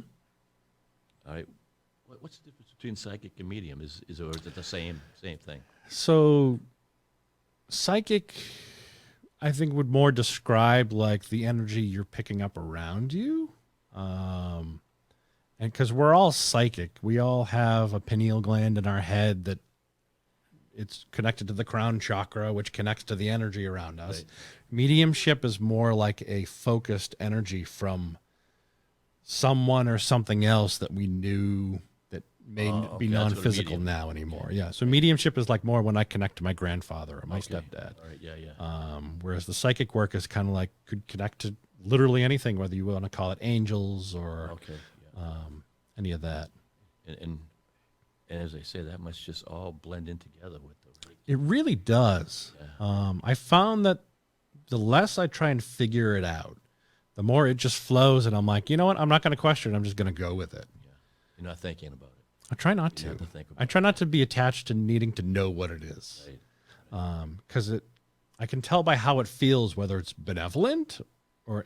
All right. What's the difference between psychic and medium? Is it the same thing?
So, psychic, I think, would more describe like the energy you're picking up around you. And because we're all psychic, we all have a pineal gland in our head that it's connected to the crown chakra, which connects to the energy around us.
Right.
Mediumship is more like a focused energy from someone or something else that we knew that may be
that's what a
non-physical
medium
now anymore. Yeah. So mediumship is like more when I connect to my grandfather or my
Okay.
stepdad.
All right. Yeah.
Whereas the psychic work is kind of like could connect to literally anything, whether you want to call it angels or
Okay. Yeah.
any of that.
And as I say, that must just all blend in together with the.
It really does.
Yeah.
I found that the less I try and figure it out, the more it just flows, and I'm like, you know what? I'm not going to question it. I'm just going to go with it.
Yeah. You're not thinking about it.
I try not
You
to.
have to think about
I try not to be attached to needing to know what it is,
Right.
because I can tell by how it feels whether it's benevolent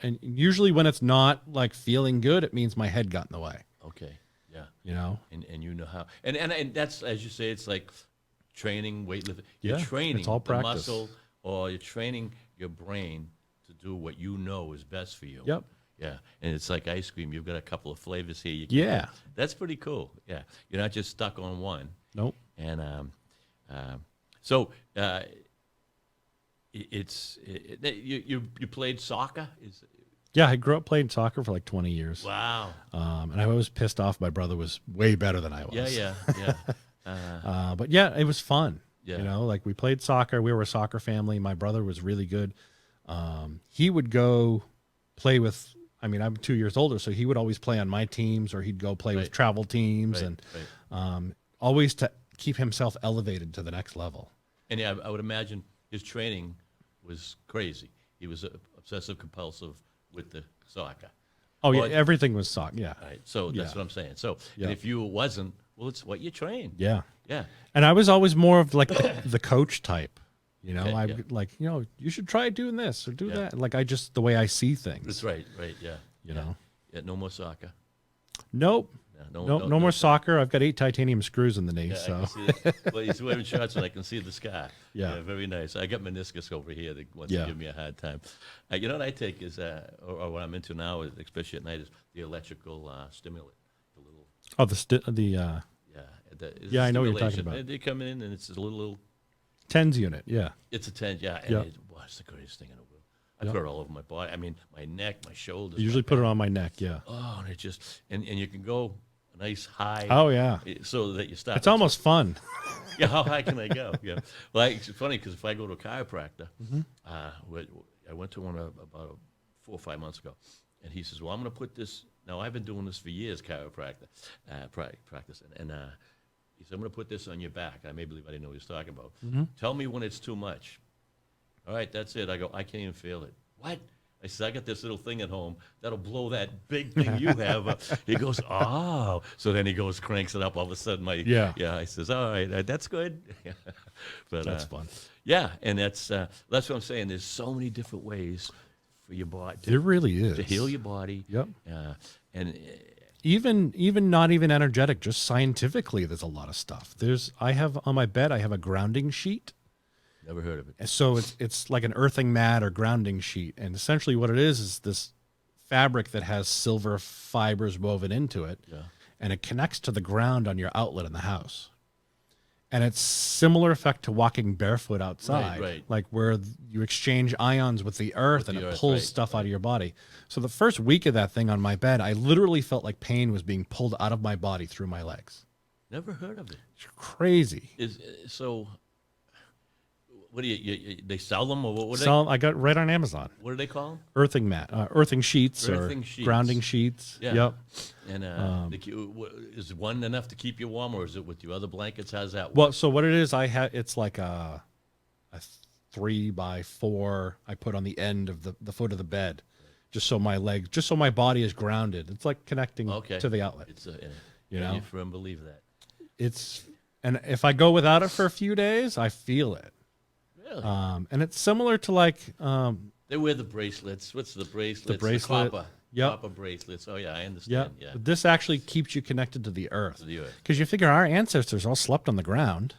and usually when it's not like feeling good, it means my head got in the way.
Okay. Yeah.
You know?
And you know how. And that's, as you say, it's like training, weightlifting.
Yeah,
You're training
it's all
the
practice.
muscle, or you're training your brain to do what you know is best for you.
Yep.
Yeah. And it's like ice cream. You've got a couple of flavors here. You
Yeah.
That's pretty cool. Yeah. You're not just stuck on one.
Nope.
And you played soccer?
Yeah, I grew up playing soccer for like 20 years.
Wow.
And I was pissed off my brother was way better than I was.
Yeah.
But yeah, it was fun.
Yeah.
You know, like we played soccer. We were a soccer family. My brother was really good. He would go play with, I'm 2 years older, so he would always play on my teams, or he'd go play with travel teams, and always to keep himself elevated to the next level.
And yeah, I would imagine his training was crazy. He was obsessive compulsive with the soccer.
Oh,
Well,
yeah, everything was soccer. Yeah.
Right. So that's
Yeah.
what I'm saying. So
Yeah.
and if you wasn't, well, it's what you train.
Yeah.
Yeah.
And I was always more of like the coach type. You know,
Okay,
you should try doing this or do
Yeah.
that. Like the way I see things.
That's right. Yeah.
You know?
Yeah. No more soccer.
Nope.
Yeah,
No more soccer. I've got 8 titanium screws in the knee.
Yeah, I
So
can see it. Well, he's wearing shorts and I can see the sky.
Yeah.
Very nice. I got meniscus over here that wants
Yeah.
to give me a hard time. You know what I take is, or what I'm into now, is, especially at night, is the electrical stimulant. The little,
Yeah, I know what you're talking
stimulation.
about.
They come in and it's a little
TENS unit. Yeah.
it's a 10, yeah. And
Yeah.
it's the greatest thing in the world. I
Yeah.
put it all over my body. My neck, my shoulders.
I usually put it on my neck. Yeah.
Oh, and it just, and you can go a nice high.
Oh yeah.
So that you stop.
It's almost fun.
Yeah, how high can I go? Yeah, well, it's funny because if I go to a chiropractor,
Mm-hmm.
I went to one about 4 or 5 months ago, and he says, "Well, I'm going to put this." Now I've been doing this for years, chiropractor practice, and he said, "I'm going to put this on your back." I may believe I didn't know what he was talking about.
Mm-hmm.
Tell me when it's too much. All right, that's it. I go, I can't even feel it. What? I said, I got this little thing at home that'll blow that big thing you have up. He goes, oh. So then he goes, cranks it up. All of a sudden, yeah. I says, all right, that's good. But
That's fun.
Yeah, and that's what I'm saying. There's so many different ways for your body
It really is
to heal your body.
Yep.
And
Even not even energetic, just scientifically, there's a lot of stuff. I have on my bed, I have a grounding sheet.
never heard of it.
So it's like an earthing mat or grounding sheet, and essentially what it is this fabric that has silver fibers woven into it.
Yeah.
and it connects to the ground on your outlet in the house. And it's similar effect to walking barefoot outside,
Right.
like where you exchange ions with the earth and it pulls stuff out of your body. So the first week of that thing on my bed, I literally felt like pain was being pulled out of my body through my legs.
Never heard of it.
It's crazy.
So what do you they sell them, or what?
I got right on Amazon.
What do they call them?
Earthing mat, earthing sheets, grounding sheets.
Yeah.
Yep.
And is one enough to keep you warm, or is it with your other blankets? How's that work?
Well, so what it is, it's like a 3x4 I put on the end of the foot of the bed, just so my body is grounded. It's like connecting to the outlet.
It's
you know,
firm believe that.
And if I go without it for a few days, I feel it.
Really?
And it's similar to like
they wear the bracelets. What's the bracelets?
The bracelet.
The copper.
Yep.
Copper bracelets. Oh yeah, I understand.
Yeah.
Yeah.
But this actually keeps you connected to the earth.
To the earth.
Because you figure our ancestors all slept on the ground,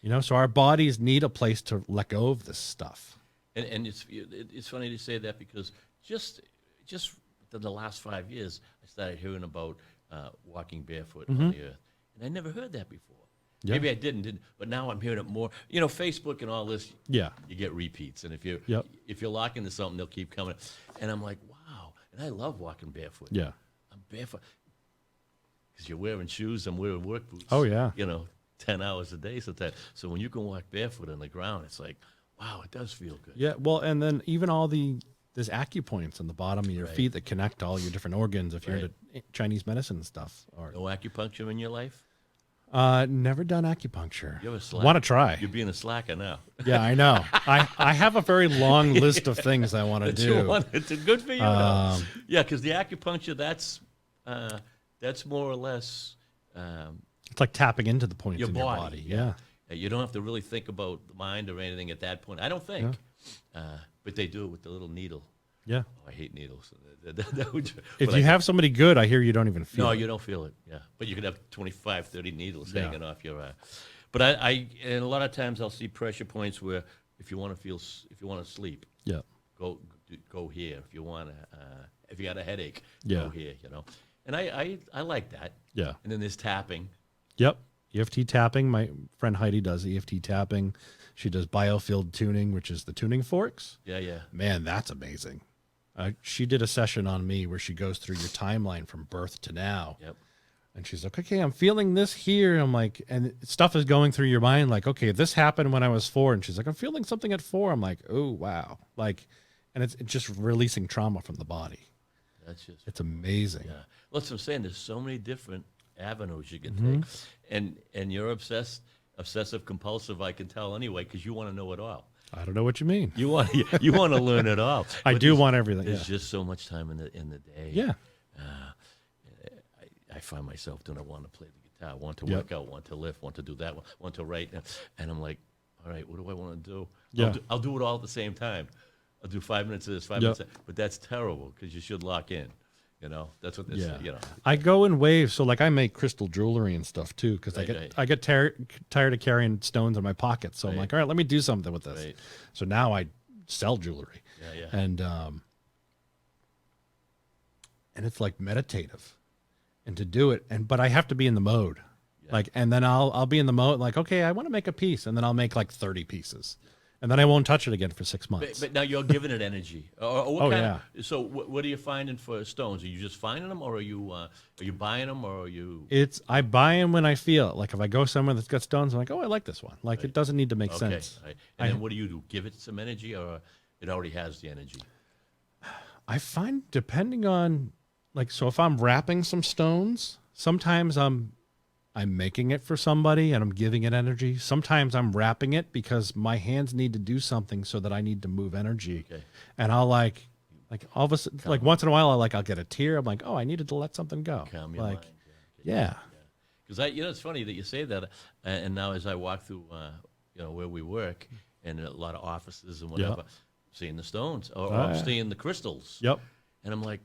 you know, so our bodies need a place to let go of this stuff.
And it's funny to say that, because just within the last 5 years, I started hearing about walking barefoot on the earth, and I never heard that before.
Yeah.
Maybe I didn't, but now I'm hearing it more. You know, Facebook and all this.
Yeah.
You get repeats, and if you're locked into something, they'll keep coming. And I'm like, wow. And I love walking barefoot.
Yeah.
I'm barefoot because you're wearing shoes. I'm wearing work boots.
Oh, yeah.
You know, 10 hours a day sometimes. So when you can walk barefoot on the ground, it's like, wow, it does feel good.
Yeah. Well, and then even there's acupoints on the bottom of your feet that connect all your different organs if you're into Chinese medicine and stuff. Or
no acupuncture in your life?
Never done acupuncture.
You're a slacker.
Want to try?
You're being a slacker now.
Yeah, I know. I have a very long list of things I want to do.
It's good for you. Though. Yeah, because the acupuncture, that's more or less
it's like tapping into the points
your
in your body. Yeah.
You don't have to really think about the mind or anything at that point. I don't think. But they do it with the little needle.
Yeah.
Oh, I hate needles.
If you have somebody good, I hear you don't even feel it.
No, you don't feel it. Yeah. But you could have 25, 30 needles hanging off your But I and a lot of times I'll see pressure points where if you want to sleep, go here. If you got a headache, go here, you know. And I like that.
Yeah.
And then there's tapping.
Yep. EFT tapping. My friend Heidi does EFT tapping. She does biofield tuning, which is the tuning forks.
Yeah, yeah.
Man, that's amazing. She did a session on me where she goes through your timeline from birth to now.
Yep.
And she's like, okay, I'm feeling this here. I'm like, and stuff is going through your mind like, okay, this happened when I was 4. And she's like, I'm feeling something at 4. I'm like, oh, wow. Like, and it's just releasing trauma from the body. It's amazing.
Yeah. Well, that's what I'm saying. There's so many different avenues you can take. And you're obsessive compulsive, I can tell anyway, because you want to know it all.
I don't know what you mean.
You want to learn it all.
I do want everything.
There's just so much time in the day.
Yeah.
I find myself, I want to play the guitar, want to work out, want to lift, want to do that, want to write, and I'm like, all right, what do I want to do?
Yeah.
I'll do it all at the same time. I'll do 5 minutes of this, 5 minutes of that. But that's terrible because you should lock in. You know, that's what this. You know,
I go in waves. So like I make crystal jewelry and stuff too because I get tired of carrying stones in my pockets. So I'm like, all right, let me do something with this. Right. So now I sell jewelry.
Yeah.
And it's like meditative, and to do it, but I have to be in the mode. Yeah. Like, and then I'll be in the mode like, okay, I want to make a piece, and then I'll make like 30 pieces. And then I won't touch it again for 6 months.
But now you're giving it energy. So what are you finding for stones? Are you just finding them, or are you buying them, or are you?
I buy them when I feel it. Like if I go somewhere that's got stones, I'm like, oh, I like this one. Like it doesn't need to make sense.
Right. And then what do you do? Give it some energy, or it already has the energy?
I find depending on so if I'm wrapping some stones, sometimes I'm making it for somebody and I'm giving it energy. Sometimes I'm wrapping it because my hands need to do something so that I need to move energy. Okay. And I'll like all of a sudden, once in a while, I'll get a tear. I'm like, oh, I needed to let something go.
Calm your mind.
Yeah.
Because it's funny that you say that. And now as I walk through, where we work and a lot of offices and whatever, I'm seeing the stones or I'm seeing the crystals.
Yep.
And I'm like,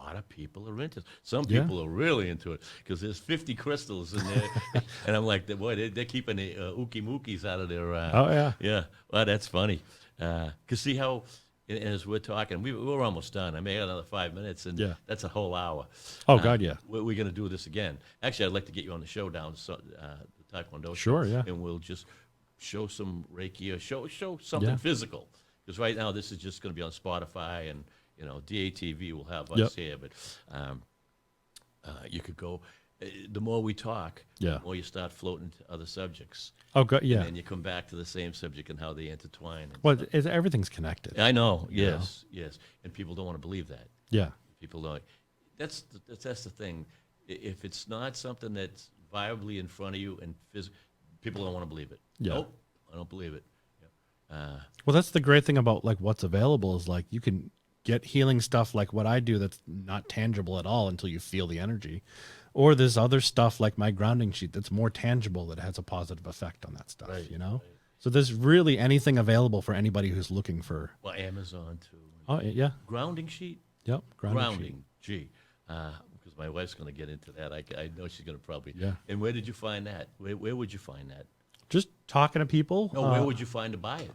a lot of people are into it. Some people are really into it because there's 50 crystals in there. And I'm like, boy, they're keeping the ookie mookies out of their.
Oh, yeah.
Yeah. Well, that's funny. Because see how and as we're talking, we're almost done. I may have another 5 minutes, and
Yeah.
that's a whole hour.
Oh, God, yeah.
We're going to do this again. Actually, I'd like to get you on the show down, the Taekwondo
Sure,
show,
yeah.
and we'll just show some Reiki or show something physical. Because right now, this is just going to be on Spotify, and, DATV will have us here. But you could go, the more we talk, the more you start floating to other subjects.
Oh, God, yeah.
And then you come back to the same subject and how they intertwine. And
Well,
stuff.
everything's connected.
I know, yes. And people don't want to believe that.
Yeah.
People don't. That's the thing. If it's not something that's viably in front of you and people don't want to believe it.
Yeah.
Nope, I don't believe it.
Well, that's the great thing about like what's available is like you can get healing stuff like what I do that's not tangible at all until you feel the energy. Or there's other stuff like my grounding sheet that's more tangible that has a positive effect on that stuff,
Right.
So there's really anything available for anybody who's looking for.
Well, Amazon too.
Oh, yeah.
Grounding sheet?
Yep. Grounding sheet.
Gee. Because my wife's going to get into that. I know she's going to probably.
Yeah.
And where did you find that? Where would you find that?
Just talking to people.
No, where would you find to buy it?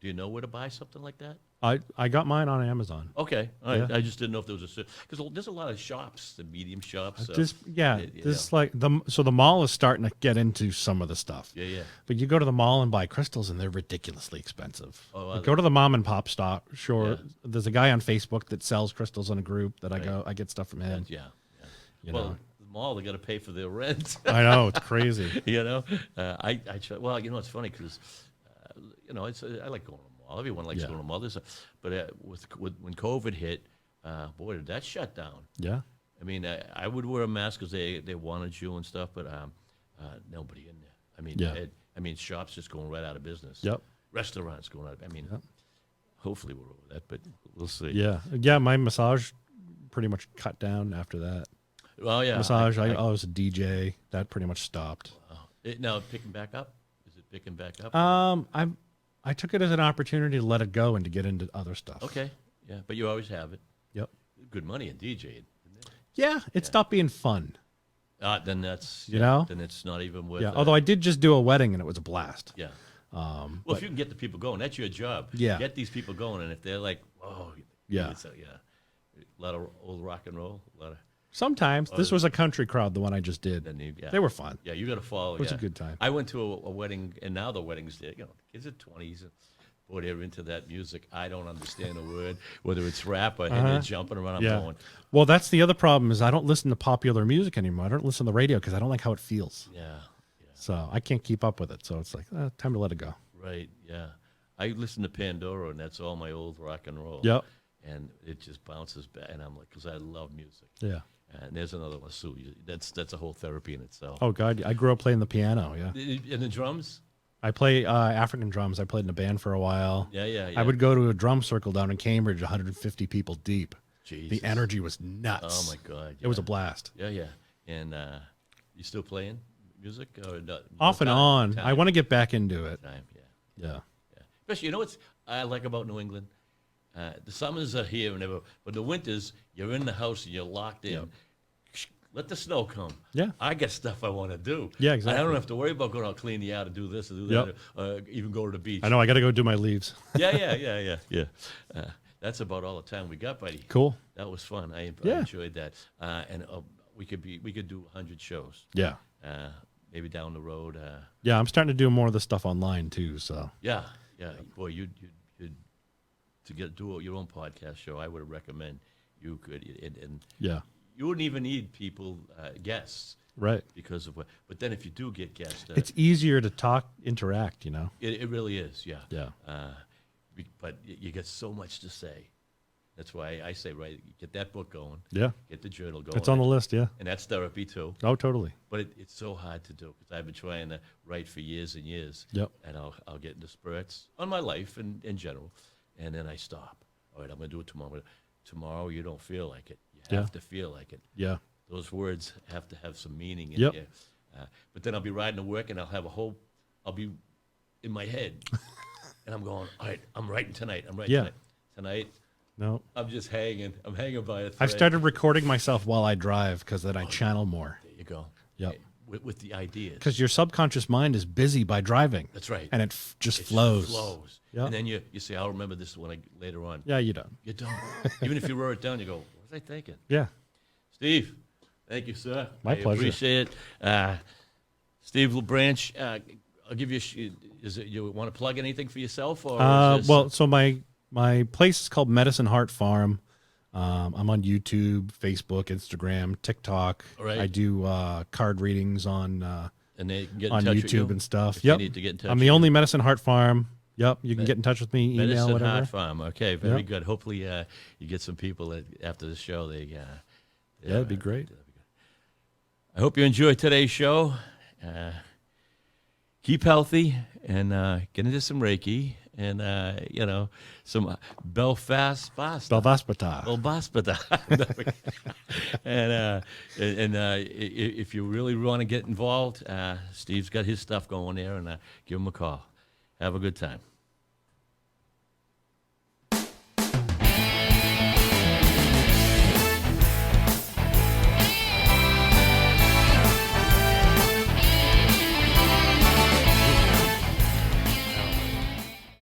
Do you know where to buy something like that?
I got mine on Amazon.
Okay, all right.
Yeah.
I just didn't know if there was because there's a lot of shops, the medium shops.
The mall is starting to get into some of the stuff.
Yeah.
But you go to the mall and buy crystals, and they're ridiculously expensive.
Oh,
Like, go to the mom and pop store. Sure, there's a guy on Facebook that sells crystals in a group that I get stuff from him.
Yeah.
You
Well,
know.
the mall, they got to pay for their rent.
I know, it's crazy.
I try. Well, it's funny because I like going to the mall. Everyone likes going to the mall. But when COVID hit, boy, did that shut down.
Yeah.
I mean, I would wear a mask because they wanted you and stuff, but nobody in there. I mean, shops just going right out of business.
Yep.
Restaurants going out. I mean, hopefully we're over that, but we'll see.
Yeah. My massage pretty much cut down after that.
Well, yeah.
Massage. I was a DJ. That pretty much stopped.
Now picking back up. Is it picking back up?
I took it as an opportunity to let it go and to get into other stuff.
Okay. Yeah, but you always have it.
Yep.
Good money in DJing.
Yeah, it stopped being fun.
Then that's Then it's not even worth.
Yeah. Although I did just do a wedding and it was a blast.
Yeah. Well, if you can get the people going, that's your job.
Yeah.
Get these people going, and if they're like, oh,
Yeah.
a lot of old rock and roll, a lot of.
Sometimes this was a country crowd, the one I just did. They were fun.
Yeah, you got to follow.
It was a good time.
I went to a wedding, and now the weddings, the kids are 20s. Boy, they're into that music. I don't understand a word, whether it's rap or and they're jumping around. I'm going.
Well, that's the other problem is I don't listen to popular music anymore. I don't listen to the radio because I don't like how it feels.
Yeah.
So I can't keep up with it. So it's like time to let it go.
Right. Yeah. I listen to Pandora, and that's all my old rock and roll.
Yep.
And it just bounces back, and I'm like, because I love music.
Yeah.
And there's another one, Sue. That's a whole therapy in itself.
Oh God, I grew up playing the piano. Yeah.
And the drums.
I play African drums. I played in a band for a while.
Yeah.
I would go to a drum circle down in Cambridge, 150 people deep.
Jesus.
The energy was nuts.
Oh my God.
It was a blast.
Yeah. And you still playing music or not?
Off and on.
Time.
I want to get back into it.
Time.
Yeah.
Especially, what I like about New England? The summers are here and ever, but the winters, you're in the house and you're locked in.
Yep.
Let the snow come.
Yeah.
I got stuff I want to do.
Yeah, exactly.
I don't have to worry about going out clean the yard to do this or do that, even go to the beach.
I know. I got to go do my leaves.
Yeah. That's about all the time we got, buddy.
Cool.
That was fun. I enjoyed that. And we could do 100 shows.
Yeah.
Maybe down the road.
Yeah, I'm starting to do more of this stuff online too. So.
Yeah. Boy, you to do your own podcast show, I would recommend you could and
yeah.
You wouldn't even need people, guests.
Right.
Because of what. But then if you do get guests.
It's easier to interact,
It really is, yeah.
Yeah.
But you get so much to say. That's why I say, get that book going.
Yeah.
Get the journal going.
It's on the list, yeah.
And that's therapy, too.
Oh, totally.
But it's so hard to do because I've been trying to write for years and years.
Yep.
And I'll get into spurts on my life in general. And then I stop. All right, I'm going to do it tomorrow. Tomorrow you don't feel like it. You have to feel like it.
Yeah.
Those words have to have some meaning in
Yep.
here. But then I'll be riding to work and I'll be in my head. And I'm going, all right, I'm writing tonight. Tonight,
no.
I'm just hanging. I'm hanging by a thread.
I've started recording myself while I drive because then I channel more.
There you go.
Yep.
with the ideas.
Because your subconscious mind is busy by driving.
That's right.
And it just
It
flows.
flows.
Yeah.
And then you say, I'll remember this later on.
Yeah, you don't.
You don't. Even if you wrote it down, you go, what was I thinking?
Yeah.
Steve, thank you, sir.
My pleasure.
I appreciate it. Steve LeBranch, I'll give you. You want to plug anything for yourself, or is this,
well, so my place is called Medicine Heart Farm. I'm on YouTube, Facebook, Instagram, TikTok.
All right.
I do card readings on
and they can get in
on
touch with
YouTube
you
and stuff.
if you
Yep.
need to get in touch.
I'm the only Medicine Heart Farm. Yep. You can get in touch with me, email,
Medicine
whatever.
Heart Farm. Okay, very
Yep.
good. Hopefully, you get some people after the show.
Yeah, it'd be great.
I hope you enjoyed today's show. Keep healthy and get into some Reiki and some
Belvaspata.
and if you really want to get involved, Steve's got his stuff going there, and give him a call. Have a good time.